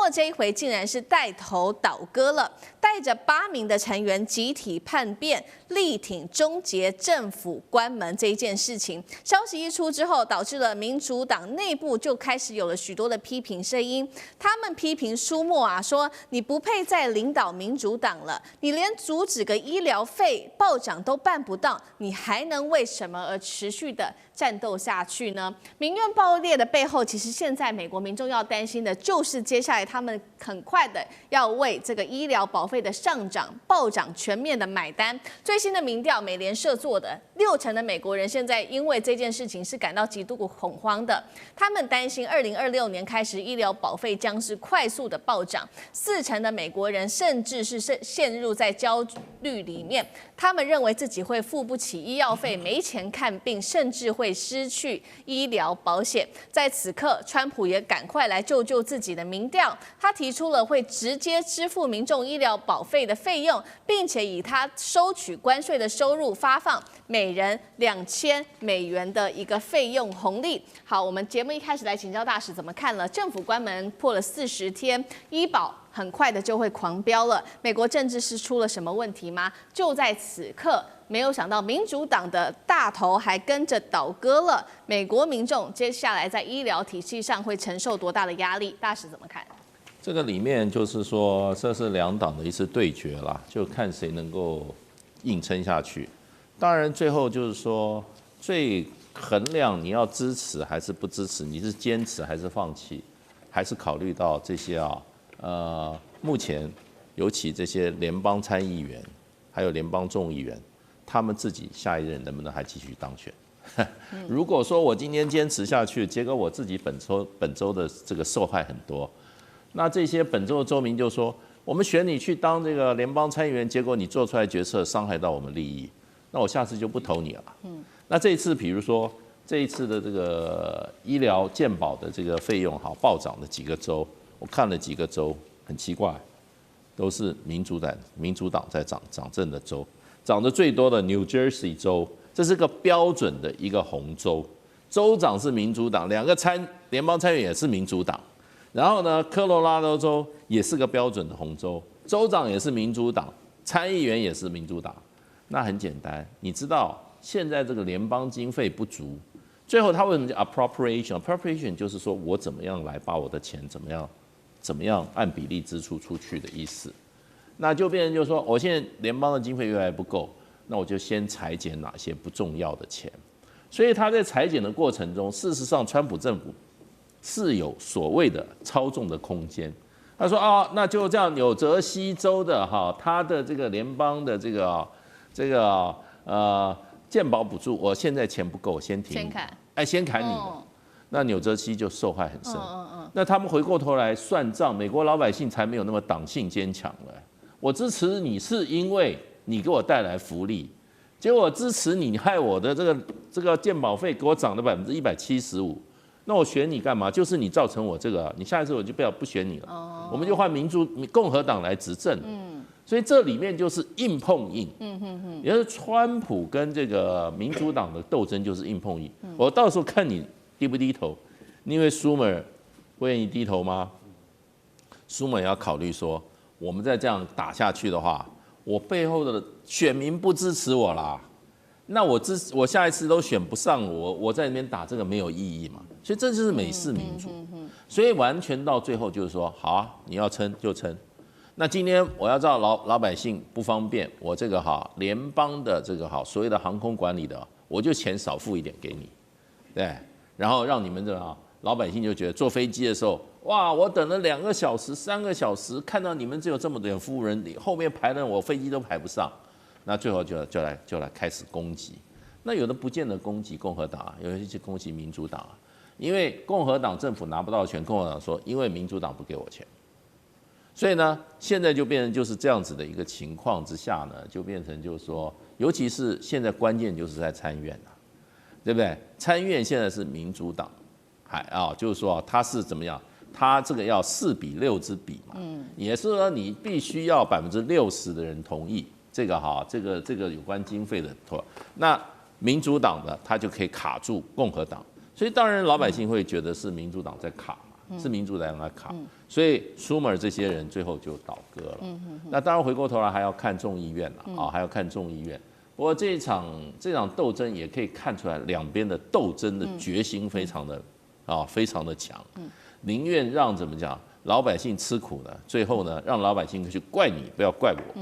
这一回竟然是带头倒戈了，带着8名的成员集体叛变，力挺终结政府关门这一件事情。消息一出之后，导致了民主党内部就开始有了许多的批评声音。他们批评舒默啊，说你不配再领导民主党了，你连阻止个医疗费暴涨都办不到，你还能为什么而持续的战斗下去呢？民怨爆裂的背后，其实现在美国民众要担心的就是接下来他们很快的要为这个医疗保费的上涨暴涨全面的买单。最新的民调，美联社做的，60%的美国人现在因为这件事情是感到极度恐慌的，他们担心2026年开始医疗保费将是快速的暴涨，40%的美国人甚至是陷入在焦虑里面，他们认为自己会付不起医药费，没钱看病，甚至会失去医疗保险。在此刻，川普也赶快来救自己的民调，他提出了会直接支付民众医疗保费的费用，并且以他收取关税的收入发放每人$2000的一个费用红利。好，我们节目一开始来请教大使怎么看了？政府关门破了40天，医保很快的就会狂飙了。美国政治是出了什么问题吗？就在此刻，没有想到民主党的大头还跟着倒戈了。美国民众接下来在医疗体系上会承受多大的压力？大使怎么看？这个里面就是说，这是两党的一次对决啦，就看谁能够硬撑下去。当然，最后就是说，最衡量你要支持还是不支持，你是坚持还是放弃，还是考虑到这些目前尤其这些联邦参议员还有联邦众议员，他们自己下一任能不能还继续当选？如果说我今天坚持下去，结果我自己本州的这个受害很多，那这些本州的州民就说，我们选你去当这个联邦参议员，结果你做出来决策伤害到我们利益，那我下次就不投你了。那这一次，比如说这一次的这个医疗健保的这个费用暴涨的几个州，我看了几个州，很奇怪，都是民主党在掌政的州，涨得最多的 New Jersey 州，这是个标准的一个红州，州长是民主党，2个联邦参议员也是民主党。然后呢，科罗拉多州也是个标准的红州，州长也是民主党，参议员也是民主党。那很简单，你知道现在这个联邦经费不足，最后他为什么叫 appropriation？appropriation 就是说我怎么样来把我的钱怎么样按比例支出出去的意思。那就变成就是说，我现在联邦的经费越来越不够，那我就先裁减哪些不重要的钱。所以他在裁减的过程中，事实上川普政府是有所谓的操纵的空间。他说那就这样，纽泽西州的他的这个联邦的这个健保补助，我现在钱不够，我先停，先砍你的。那纽泽西就受害很深。那他们回过头来算账，美国老百姓才没有那么党性坚强了。我支持你是因为你给我带来福利，结果我支持你，你害我的这个健保费给我涨了175%。那我选你干嘛？就是你造成我这个，你下一次我就不选你了。我们就换共和党来执政。所以这里面就是硬碰硬。也就是川普跟这个民主党的斗争就是硬碰硬。我到时候看你低不低头。你以为舒默会愿意低头吗？舒默也要考虑说，我们再这样打下去的话，我背后的选民不支持我啦。那我下一次都选不上我在那边打这个没有意义嘛？所以这就是美式民主。所以完全到最后就是说，好啊，你要撑就撑。那今天我要让老百姓不方便，我这个联邦的这个所谓的航空管理的，我就钱少付一点给你，对，然后让你们这老百姓就觉得坐飞机的时候，哇，我等了2个小时、3个小时，看到你们只有这么点服务人，后面排的我飞机都排不上，那最后就来开始攻击。那有的不见得攻击共和党啊，有的是攻击民主党啊，因为共和党政府拿不到钱，共和党说因为民主党不给我钱。所以呢，现在就变成就是这样子的一个情况之下呢，就变成就是说，尤其是现在关键就是在参院啊，对不对？参院现在是民主党，就是说他是怎么样？他这个要4比6之比嘛，也是说你必须要60%的人同意这个这个有关经费的投，那民主党的他就可以卡住共和党，所以当然老百姓会觉得是民主党在卡。是民主党在卡，所以舒默这些人最后就倒戈了。那当然回过头来还要看众议院了还要看众议院。不过这场斗争也可以看出来，两边的斗争的决心非常的强，宁愿让怎么讲老百姓吃苦呢，最后呢让老百姓去怪你，不要怪我。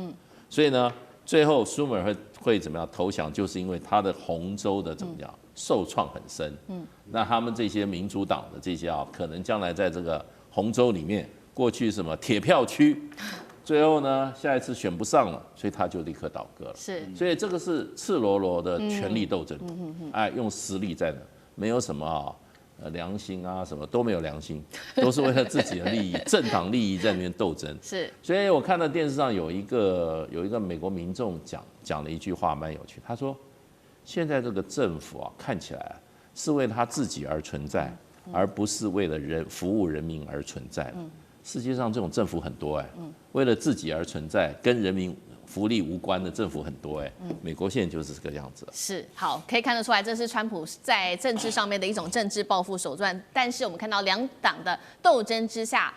所以呢，最后舒默会怎么样投降，就是因为他的红州的怎么讲受创很深。那他们这些民主党的这些可能将来在这个红州里面，过去什么铁票区，最后呢下一次选不上了，所以他就立刻倒戈了。是，所以这个是赤裸裸的权力斗争，用实力在那，没有什么良心啊，什么都没有良心，都是为了自己的利益、政党利益在那边斗争。是，所以我看到电视上有一个美国民众讲了一句话蛮有趣，他说现在这个政府看起来是为他自己而存在，而不是为了服务人民而存在。世界上这种政府很多为了自己而存在，跟人民福利无关的政府很多美国现在就是这个样子。是，好，可以看得出来，这是川普在政治上面的一种政治报复手段。但是我们看到两党的斗争之下，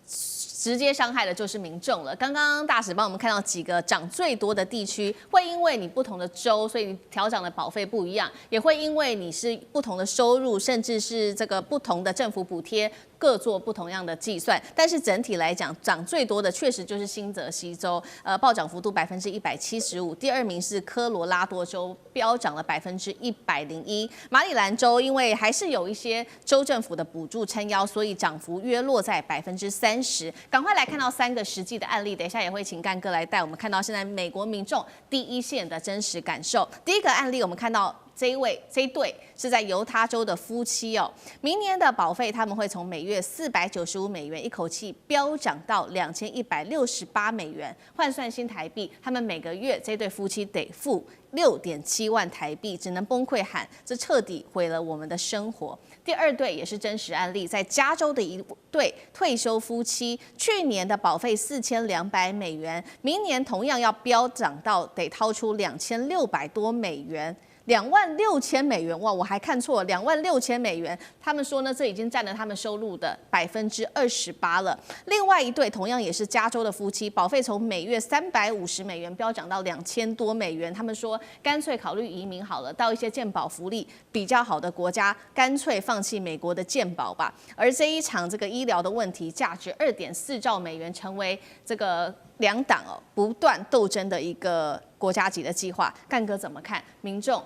直接伤害的就是民众了。刚刚大使帮我们看到几个涨最多的地区，会因为你不同的州，所以你调涨的保费不一样，也会因为你是不同的收入，甚至是这个不同的政府补贴，各做不同样的计算。但是整体来讲，涨最多的确实就是新泽西州，暴涨幅度175%。第二名是科罗拉多州，飙涨了101%。马里兰州因为还是有一些州政府的补助撑腰，所以涨幅约落在30%。赶快来看到3个实际的案例，等一下也会请干哥来带我们看到现在美国民众第一线的真实感受。第一个案例，我们看到这一对是在犹他州的夫妻明年的保费他们会从每月495美元一口气飙涨到2168美元，换算新台币，他们每个月这对夫妻得付6.7万台币，只能崩溃喊这彻底毁了我们的生活。第二对也是真实案例，在加州的一对退休夫妻，去年的保费4200美元，明年同样要飙涨到得掏出2600多美元。26000美元，哇！我还看错了，26000美元。他们说呢，这已经占了他们收入的28%了。另外一对同样也是加州的夫妻，保费从每月350美元飙涨到2000多美元。他们说，干脆考虑移民好了，到一些健保福利比较好的国家，干脆放弃美国的健保吧。而这一场这个医疗的问题，价值2.4兆美元，成为这个两党不断斗争的一个国家级的计划。干哥怎么看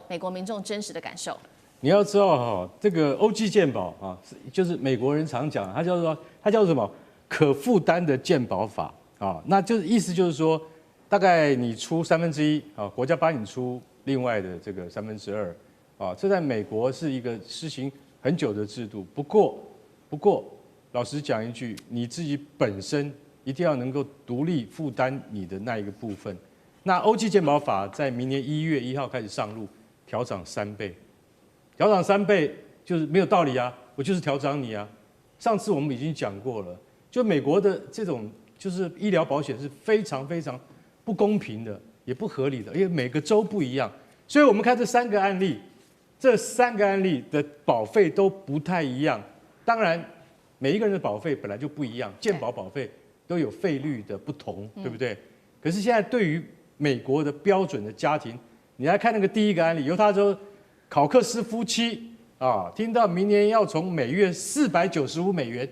美国民众真实的感受？你要知道这个欧记健保就是美国人常讲，它叫什么可负担的健保法那就是意思就是说，大概你出1/3国家帮你出另外的这个2/3这在美国是一个施行很久的制度。不过老实讲一句，你自己本身一定要能够独立负担你的那一个部分。那欧记健保法在明年1月1号开始上路，调涨3倍，调涨3倍就是没有道理我就是调涨你上次我们已经讲过了，就美国的这种就是医疗保险是非常非常不公平的，也不合理的，因为每个州不一样。所以我们看这3个案例，这3个案例的保费都不太一样。当然，每一个人的保费本来就不一样，健保保费都有费率的不同，对不对？可是现在对于美国的标准的家庭，你来看那个第一个案例，犹他州考克斯夫妻听到明年要从每月495美元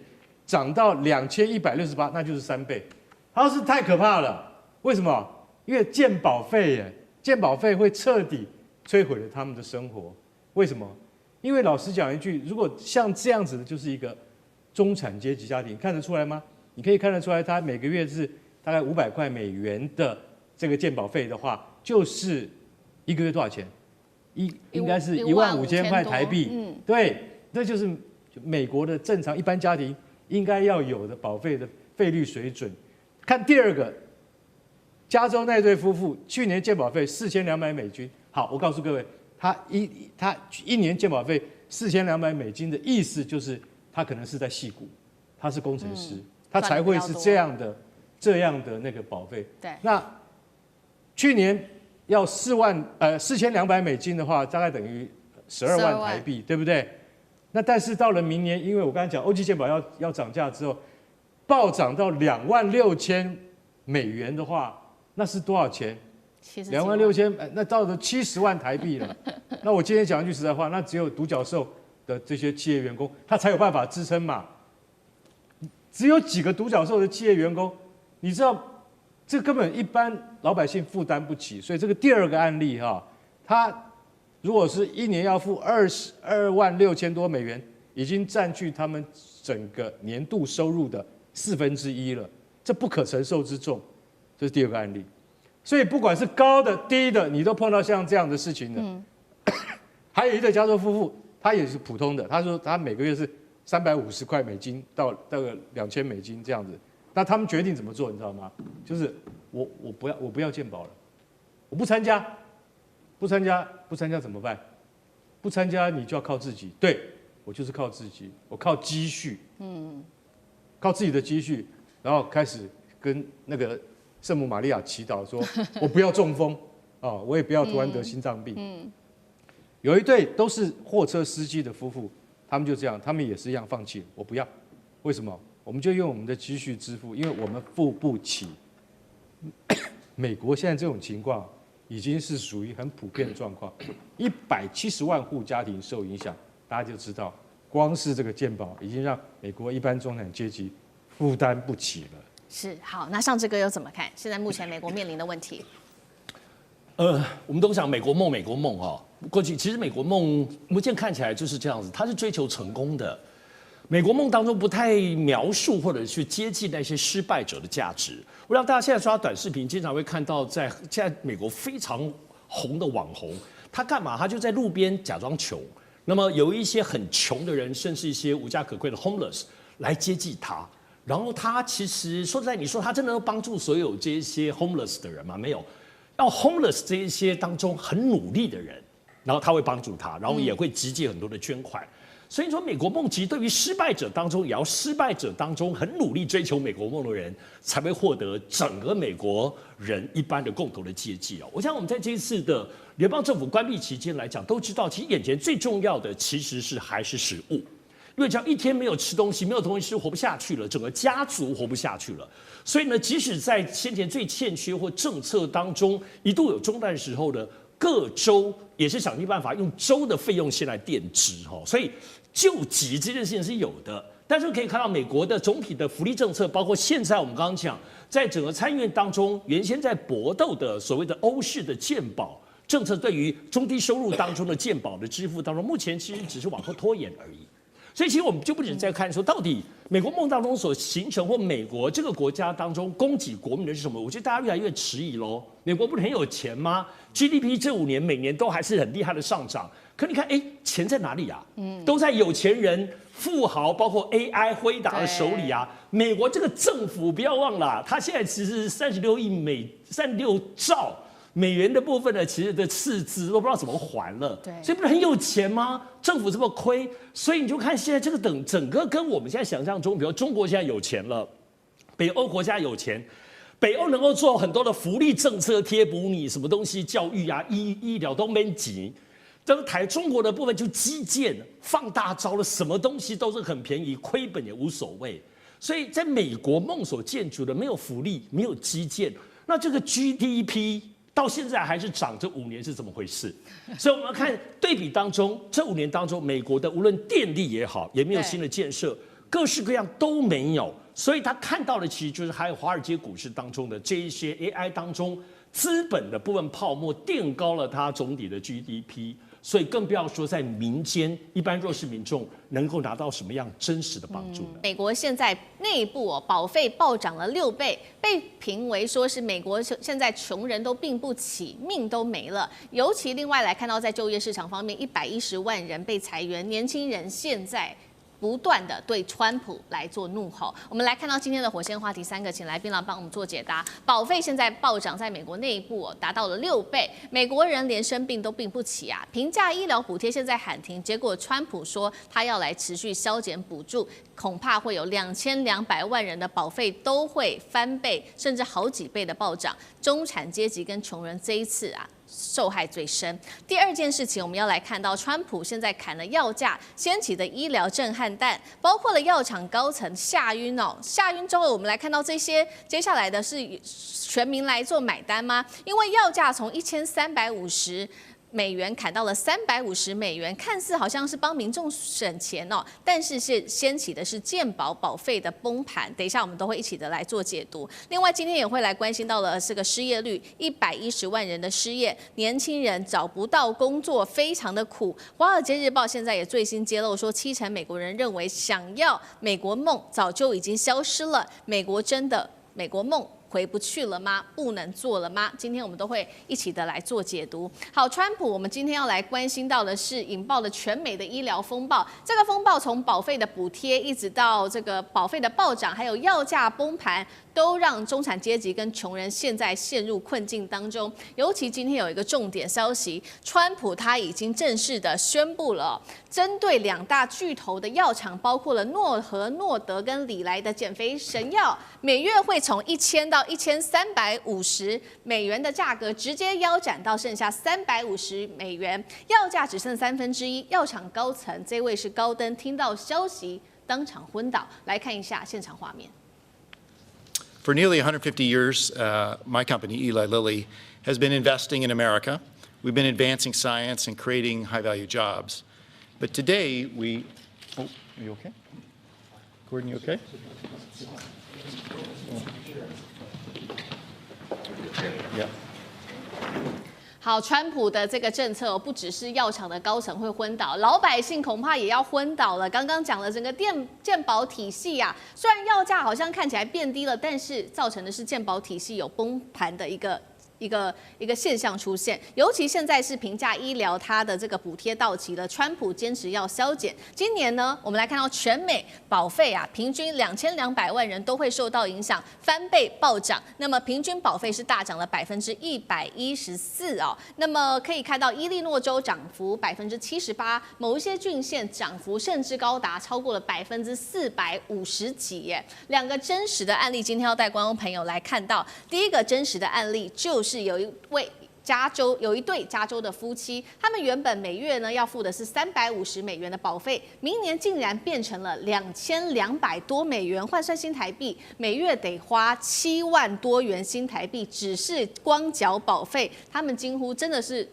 涨到2168，那就是3倍。他说是太可怕了。为什么？因为健保费会彻底摧毁了他们的生活。为什么？因为老实讲一句，如果像这样子的，就是一个中产阶级家庭，看得出来吗？你可以看得出来，他每个月是大概500块美元的这个健保费的话，就是一个月多少钱？应该是15000块台币。对，那就是美国的正常一般家庭应该要有的保费的费率水准。看第二个，加州那对夫妇去年健保费4200美金。好，我告诉各位，他一年健保费4200美金的意思就是他可能是在矽谷，他是工程师，他才会是这样的那个保费。对，那去年要4200美金的话，大概等于12万台币，对不对？那但是到了明年，因为我刚才讲欧际健保要涨价之后，暴涨到26000美元的话，那是多少钱？26000，那到了70万台币了。那我今天讲一句实在话，那只有独角兽的这些企业员工，他才有办法支撑嘛。只有几个独角兽的企业员工，你知道，这根本一般老百姓负担不起。所以这个第二个案例他如果是一年要付226000多美元，已经占据他们整个年度收入的1/4了，这不可承受之重。这是第二个案例。所以不管是高的低的，你都碰到像这样的事情的。还有一对加州夫妇，他也是普通的，他说他每个月是350块美金到大概2000美金这样子。那他们决定怎么做，你知道吗？就是我不要健保了，我不参加，不参加怎么办？不参加你就要靠自己。对，我就是靠自己，我靠积蓄，靠自己的积蓄，然后开始跟那个圣母玛利亚祈祷说，我不要中风我也不要突然得心脏病。有一对都是货车司机的夫妇，他们就这样，他们也是一样放弃了，我不要。为什么？我们就用我们的积蓄支付，因为我们付不起。美国现在这种情况已经是属于很普遍的状况，170万户家庭受影响，大家就知道，光是这个健保已经让美国一般中产阶级负担不起了。是，好，那上志哥又怎么看？现在目前美国面临的问题？我们都讲美国梦，美国梦过去其实美国梦目前看起来就是这样子，它是追求成功的。美国梦当中不太描述或者去接近那些失败者的价值。我让大家现在刷短视频，经常会看到现在美国非常红的网红，他干嘛？他就在路边假装穷，那么有一些很穷的人，甚至一些无家可归的 homeless 来接济他。然后他其实说实在，你说他真的能帮助所有这些 homeless 的人吗？没有。要 homeless 这一些当中很努力的人，然后他会帮助他，然后也会集结很多的捐款。所以说，美国梦其实对于失败者当中，也要失败者当中很努力追求美国梦的人，才会获得整个美国人一般的共同的接济。我想我们在这一次的联邦政府关闭期间来讲，都知道其实眼前最重要的其实还是食物。因为只要一天没有吃东西，没有东西吃，活不下去了，整个家族活不下去了。所以呢，即使在先前最欠缺或政策当中一度有中断的时候呢，各州也是想尽办法用州的费用先来垫支所以救急这件事情是有的。但是可以看到美国的总体的福利政策，包括现在我们刚刚讲，在整个参议院当中，原先在搏斗的所谓的欧式的健保政策，对于中低收入当中的健保的支付当中，目前其实只是往后拖延而已。所以其实我们就不只在看说，到底美国梦当中所形成或美国这个国家当中供给国民的是什么？我觉得大家越来越迟疑喽。美国不是很有钱吗 ？GDP 这5年每年都还是很厉害的上涨。可你看，钱在哪里啊？都在有钱人、富豪，包括 AI 辉达的手里啊。美国这个政府不要忘了，它现在其实36兆。美元的部分呢，其实的赤字都不知道怎么还了，所以不是很有钱吗？政府这么亏，所以你就看现在这个整个跟我们现在想象中，比如中国现在有钱了，北欧国家有钱，北欧能够做很多的福利政策贴补你什么东西，教育啊、医疗都没急。这个中国的部分就基建放大招了，什么东西都是很便宜，亏本也无所谓。所以在美国梦所建筑的没有福利，没有基建，那这个 GDP。到现在还是涨，这5年是怎么回事？所以我们要看对比当中，这5年当中，美国的无论电力也好，也没有新的建设，各式各样都没有。所以他看到的其实就是还有华尔街股市当中的这一些 AI 当中资本的部分泡沫垫高了它总体的 GDP。所以更不要说在民间一般弱势民众能够拿到什么样真实的帮助呢？美国现在内部保费暴涨了6倍，被评为说是美国现在穷人都病不起，命都没了。尤其另外来看到在就业市场方面，110万人被裁员，年轻人现在不断的对川普来做怒吼。我们来看到今天的火线话题3个，请来宾来帮我们做解答。保费现在暴涨，在美国内部达到了6倍，美国人连生病都病不起啊！平价医疗补贴现在喊停，结果川普说他要来持续削减补助，恐怕会有2200万人的保费都会翻倍，甚至好几倍的暴涨。中产阶级跟穷人这一次受害最深。第二件事情，我们要来看到川普现在砍了药价，掀起的医疗震撼弹，包括了药厂高层吓晕吓晕之后，我们来看到这些接下来的是全民来做买单吗？因为药价从1350美元砍到了350美元，看似好像是帮民众省钱但是掀起的是健保保费的崩盘。等一下我们都会一起的来做解读。另外今天也会来关心到了这个失业率，110万人的失业，年轻人找不到工作，非常的苦。华尔街日报现在也最新揭露说，70%美国人认为想要美国梦早就已经消失了。美国真的美国梦回不去了吗？不能做了吗？今天我们都会一起的来做解读。好，川普，我们今天要来关心到的是引爆了全美的医疗风暴。这个风暴从保费的补贴，一直到这个保费的暴涨，还有药价崩盘，都让中产阶级跟穷人现在陷入困境当中。尤其今天有一个重点消息，川普他已经正式的宣布了，针对2大巨头的药厂，包括了诺和诺德跟礼来的减肥神药，每月会从1000到1350美元的价格直接腰斩到剩下350美元，药价只剩1/3。药厂高层这位是高登，听到消息当场昏倒。来看一下现场画面。For nearly 150 years, my company, Eli Lilly, has been investing in America. We've been advancing science and creating high-value jobs. But today, are you okay? Gordon, you okay? Yeah. 好，川普的这个政策不只是药厂的高层会昏倒，老百姓恐怕也要昏倒了。刚刚讲了整个健保体系虽然药价好像看起来变低了，但是造成的是健保体系有崩盘的一个现象出现，尤其现在是平价医疗，它的这个补贴到期了，川普坚持要削减。今年呢，我们来看到全美保费平均2200万人都会受到影响，翻倍暴涨。那么平均保费是大涨了114%那么可以看到伊利诺州涨幅78%，某一些郡县涨幅甚至高达超过了450几2个真实的案例，今天要带观众朋友来看到。第一个真实的案例就是有一对加州的夫妻，他们原本每月呢要付的是350美元的保费，明年竟然变成了2200多美元，换算新台币，每月得花7万多元新台币，只是光缴保费，他们几乎真的是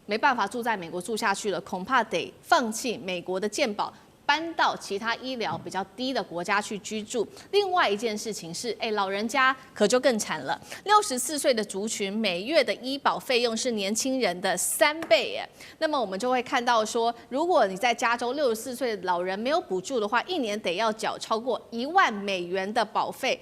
没办法住在美国住下去了，恐怕得放弃美国的健保，搬到其他医疗比较低的国家去居住。另外一件事情是，老人家可就更惨了。64岁的族群每月的医保费用是年轻人的3倍那么我们就会看到说，如果你在加州64岁的老人没有补助的话，一年得要缴超过1万美元的保费。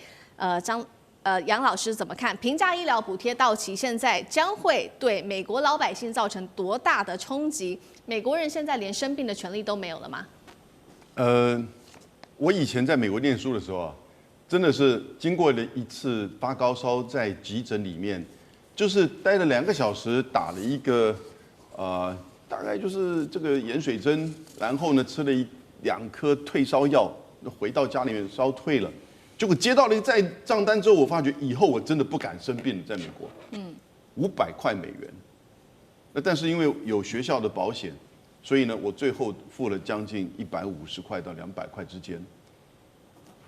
杨老师怎么看？平价医疗补贴到期，现在将会对美国老百姓造成多大的冲击？美国人现在连生病的权利都没有了吗？我以前在美国念书的时候真的是经过了一次发高烧，在急诊里面，就是待了2个小时，打了一个大概就是这个盐水针，然后呢吃了2颗退烧药，回到家里面烧退了。结果接到了再账单之后，我发觉以后我真的不敢生病了，在美国，500块美元。那但是因为有学校的保险。所以呢，我最后付了将近150块到200块之间。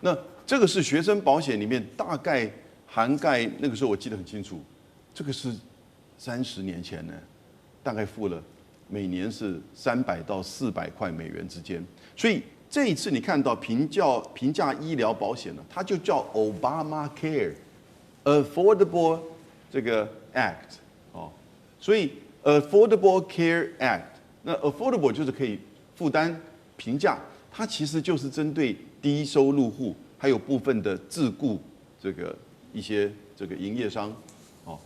那这个是学生保险里面大概涵盖，那个时候我记得很清楚，这个是30年前呢，大概付了每年是300到400块美元之间。所以这一次你看到平价医疗保险呢，它就叫 Obamacare，Affordable 这个 Act 哦，所以 Affordable Care Act， 那 Affordable 就是可以负担平价，它其实就是针对低收入户，还有部分的自雇这个一些这个营业商，哦，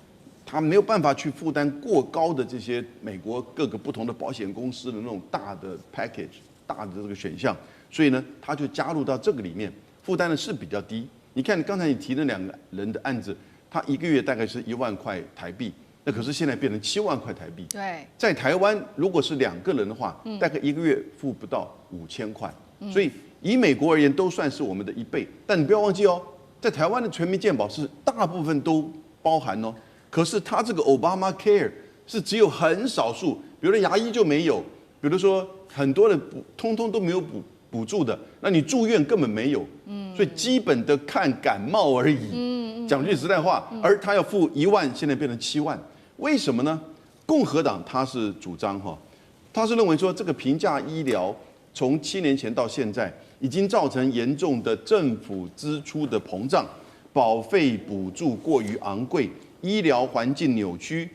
他没有办法去负担过高的这些美国各个不同的保险公司的那种大的 package。大的这个选项，所以呢，他就加入到这个里面，负担的是比较低。你看刚才你提的2个人的案子，他1个月大概是1万块台币，那可是现在变成7万块台币。对，在台湾如果是2个人的话，大概1个月付不到5000块，所以以美国而言都算是我们的1倍。但你不要忘记哦，在台湾的全民健保是大部分都包含哦，可是他这个 Obamacare 是只有很少数，比如说牙医就没有，比如说。很多的通通都没有补助的，那你住院根本没有，所以基本的看感冒而已，讲句实在话，而他要付1万，现在变成7万，为什么呢？共和党他是主张他是认为说这个平价医疗从7年前到现在已经造成严重的政府支出的膨胀，保费补助过于昂贵，医疗环境扭曲。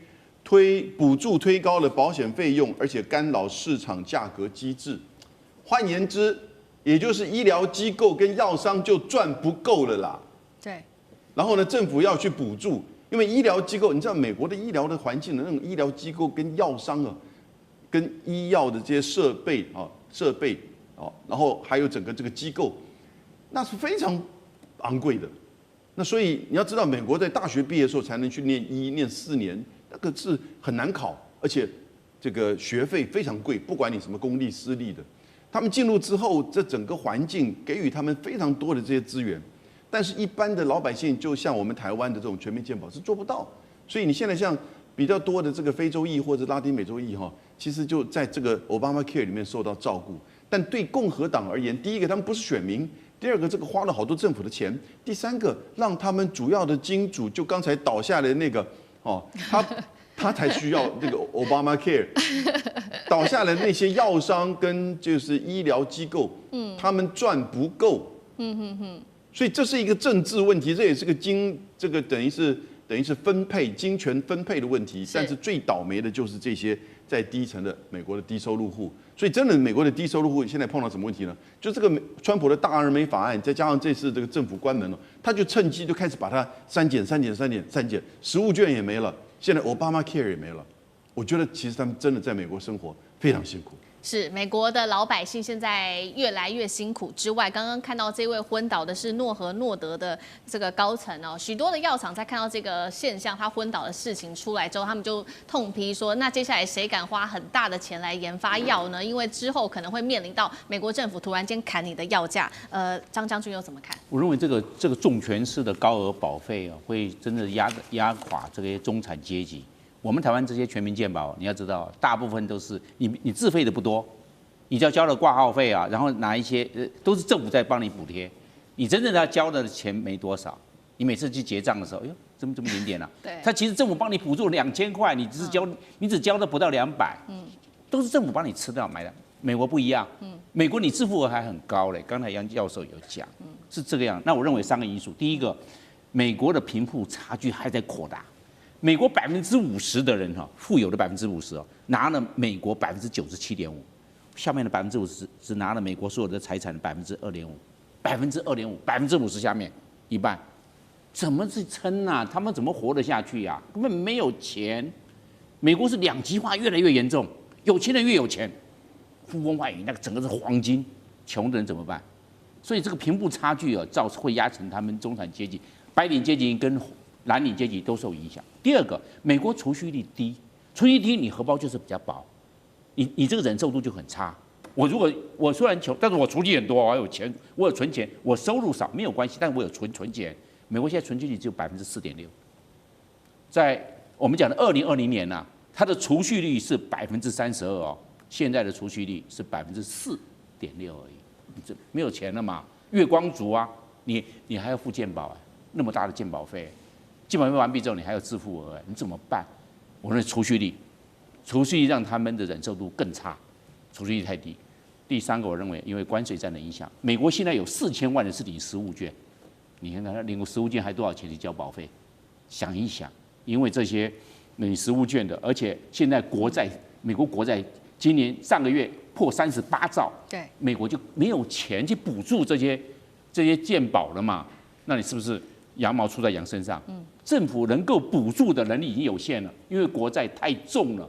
补助推高了保险费用，而且干扰市场价格机制。换言之，也就是医疗机构跟药商就赚不够了啦。对。然后呢，政府要去补助，因为医疗机构，你知道美国的医疗的环境的那种医疗机构跟药商啊，跟医药的这些设备啊，然后还有整个这个机构，那是非常昂贵的。那所以你要知道，美国在大学毕业的时候才能去念4年。那个是很难考，而且这个学费非常贵，不管你什么公立私立的。他们进入之后，这整个环境给予他们非常多的这些资源，但是一般的老百姓，就像我们台湾的这种全民健保是做不到。所以你现在像比较多的这个非洲裔或者拉丁美洲裔其实就在这个 Obamacare 里面受到照顾。但对共和党而言，第一个他们不是选民，第二个这个花了好多政府的钱，第三个让他们主要的金主就刚才倒下的那个。他才需要这个 Obamacare， 倒下来那些药商跟就是医疗机构，他们赚不够，所以这是一个政治问题，这也是个这个等于是分配金权分配的问题。但是最倒霉的就是这些在低层的美国的低收入户。所以真的美国的低收入户现在碰到什么问题呢？就这个川普的大而美法案，再加上这次这个政府关门了，他就趁机就开始把它删减，食物券也没了，现在 Obamacare 也没了。我觉得其实他们真的在美国生活非常辛苦。是美国的老百姓现在越来越辛苦之外，刚刚看到这位昏倒的是诺和诺德的这个高层哦，许多的药厂在看到这个现象，他昏倒的事情出来之后，他们就痛批说，那接下来谁敢花很大的钱来研发药呢？因为之后可能会面临到美国政府突然间砍你的药价。张将军又怎么看？我认为这个重权式的高额保费啊，会真的压垮这些中产阶级。我们台湾这些全民健保，你要知道，大部分都是你自费的不多，你只要交了挂号费啊，然后拿一些都是政府在帮你补贴，你真正要交的钱没多少。你每次去结账的时候，哎呦，怎么一点点啊？对，他其实政府帮你补助2000块，你只交的不到200，都是政府帮你吃掉买的。美国不一样，美国你自付额还很高嘞。刚才杨教授有讲，是这个样。那我认为3个因素，第一个，美国的贫富差距还在扩大。美国50%的人富有的50%拿了美国97.5%，下面的50%只拿了美国所有的财产的2.5%，50%下面一半，怎么去撑啊？他们怎么活得下去啊？根本没有钱。美国是2极化越来越严重，有钱人越有钱，富翁外移，那个整个是黄金，穷的人怎么办？所以这个贫富差距会压成他们中产阶级、白领阶级跟蓝领阶级都受影响。第二个，美国储蓄率低，你荷包就是比较薄，你这个忍受度就很差。我虽然穷，但是我储蓄很多，我有钱，我有存钱，我收入少没有关系，但我有存钱。美国现在存钱率只有4.6%，在我们讲的2020年啊，它的储蓄率是32%哦，现在的储蓄率是4.6%而已。你这没有钱了嘛？月光族啊，你还要付健保啊，那么大的健保费。健保费完毕之后，你还有自付额，你怎么办？我认为储蓄率让他们的忍受度更差，储蓄率太低。第三个，我认为因为关税战的影响，美国现在有4000万人是领实物券，你看他领实物券还多少钱去交保费？想一想，因为这些领实物券的，而且现在美国国债今年上个月破38兆，对，美国就没有钱去补助这些健保了嘛？那你是不是羊毛出在羊身上？政府能够补助的能力已经有限了，因为国债太重了。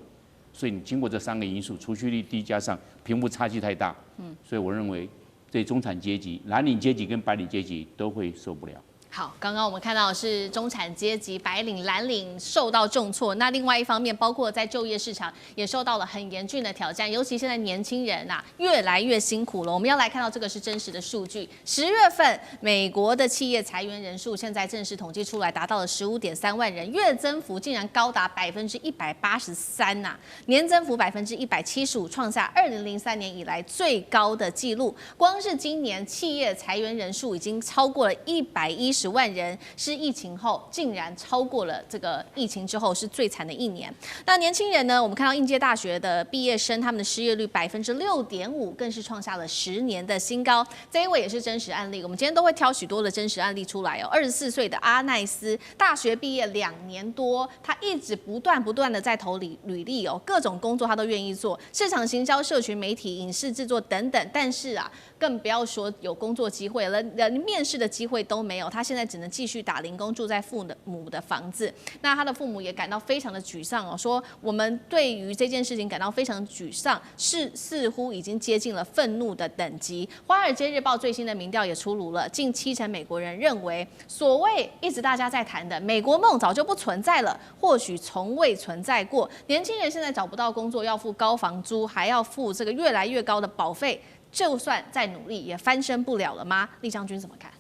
所以你经过这3个因素，储蓄率低加上贫富差距太大，所以我认为对中产阶级、蓝领阶级跟白领阶级都会受不了。好，刚刚我们看到的是中产阶级、白领、蓝领受到重挫，那另外一方面，包括在就业市场也受到了很严峻的挑战，尤其现在年轻人啊越来越辛苦了。我们要来看到这个是真实的数据，10月份美国的企业裁员人数现在正式统计出来，达到了15.3万人，月增幅竟然高达183%呐，年增幅175%，创下2003年以来最高的纪录。光是今年企业裁员人数已经超过了110万人，是疫情后竟然超过了这个疫情之后是最惨的一年。那年轻人呢？我们看到应届大学的毕业生，他们的失业率6.5%，更是创下了10年的新高。这一位也是真实案例，我们今天都会挑许多的真实案例出来哦。24岁的阿奈斯，大学毕业2年多，他一直不断的在投履历哦，各种工作他都愿意做，市场行销、社群媒体、影视制作等等。但是啊，更不要说有工作机会了，连面试的机会都没有。他现在只能继续打零工，住在父母的房子。那他的父母也感到非常的沮丧哦，说我们对于这件事情感到非常沮丧，似乎已经接近了愤怒的等级。华尔街日报最新的民调也出炉了，近70%美国人认为，所谓一直大家在谈的美国梦早就不存在了，或许从未存在过。年轻人现在找不到工作，要付高房租，还要付这个越来越高的保费，就算再努力也翻身不了了吗？厉将军怎么看？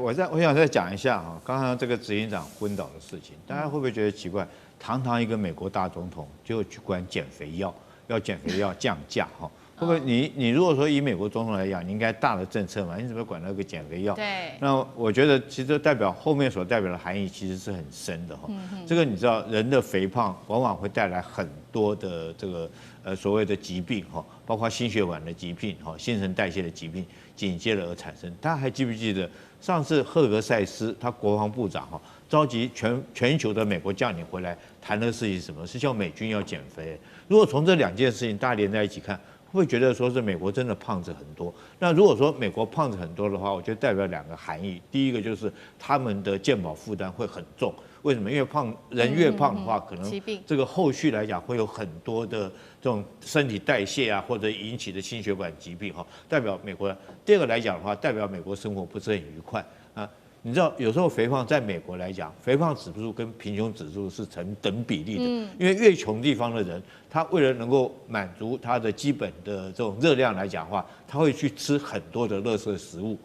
我想再讲一下哈，刚刚这个执行长昏倒的事情，大家会不会觉得奇怪？堂堂一个美国大总统就去管减肥药，要减肥药降价哈？会不会你如果说以美国总统来讲，你应该大的政策嘛，你怎么管那个减肥药？对。那我觉得其实代表后面所代表的含义其实是很深的哈。这个你知道，人的肥胖往往会带来很多的这个所谓的疾病哈，包括心血管的疾病哈，新陈代谢的疾病紧接着而产生。大家还记不记得？上次赫格塞斯他国防部长召集全球的美国将领回来谈的事情是什么？是叫美军要减肥。如果从这2件事情大家连在一起看，会不会觉得说是美国真的胖子很多？那如果说美国胖子很多的话，我觉得代表2个含义。第一个就是他们的健保负担会很重。为什么？因为人越胖的话，可能这个后续来讲会有很多的这种身体代谢啊，或者引起的心血管疾病代表美国。第二个来讲的话，代表美国生活不是很愉快啊。你知道，有时候肥胖在美国来讲，肥胖指数跟贫穷指数是成等比例的。因为越穷地方的人，他为了能够满足他的基本的这种热量来讲的话，他会去吃很多的垃圾食物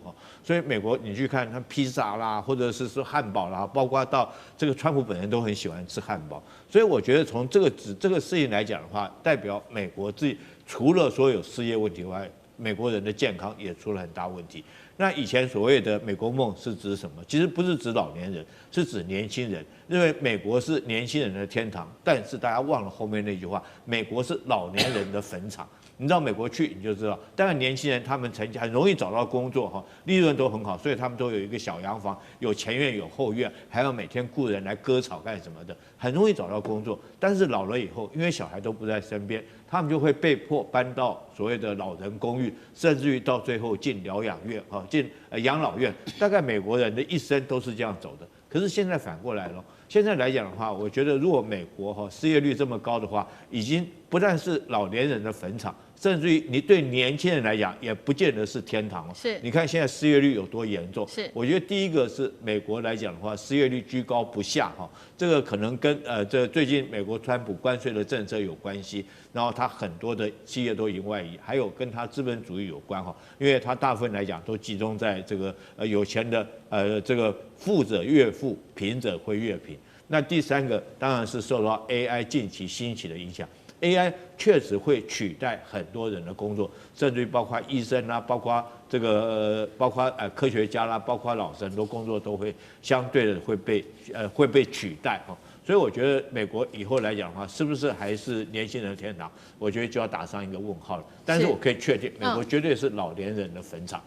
所以美国你去看他披萨啦，或者是说汉堡啦，包括到这个川普本人都很喜欢吃汉堡。所以我觉得从这个事情来讲的话，代表美国自己除了说有失业问题外，美国人的健康也出了很大问题。那以前所谓的美国梦是指什么？其实不是指老年人，是指年轻人。因为美国是年轻人的天堂，但是大家忘了后面那句话，美国是老年人的坟场。你到美国去你就知道，当然年轻人他们很容易找到工作利润都很好，所以他们都有一个小洋房，有前院有后院，还要每天雇人来割草干什么的，很容易找到工作。但是老了以后，因为小孩都不在身边，他们就会被迫搬到所谓的老人公寓，甚至于到最后进疗养院进养老院。大概美国人的一生都是这样走的。可是现在反过来了，现在来讲的话，我觉得如果美国失业率这么高的话，已经不但是老年人的坟场，甚至于你对年轻人来讲，也不见得是天堂。是，你看现在失业率有多严重？是，我觉得第一个是美国来讲的话，失业率居高不下这个可能跟这最近美国川普关税的政策有关系，然后他很多的企业都已经外移，还有跟他资本主义有关因为他大部分来讲都集中在这个有钱的这个富者越富，贫者会越贫。那第三个当然是受到 AI 近期兴起的影响。AI 确实会取代很多人的工作，甚至于包括医生啦，包括这个包括科学家啦，包括老师，很多工作都会相对的会被取代所以我觉得美国以后来讲的话，是不是还是年轻人的天堂？我觉得就要打上一个问号了。但是我可以确定，美国绝对是老年人的坟场。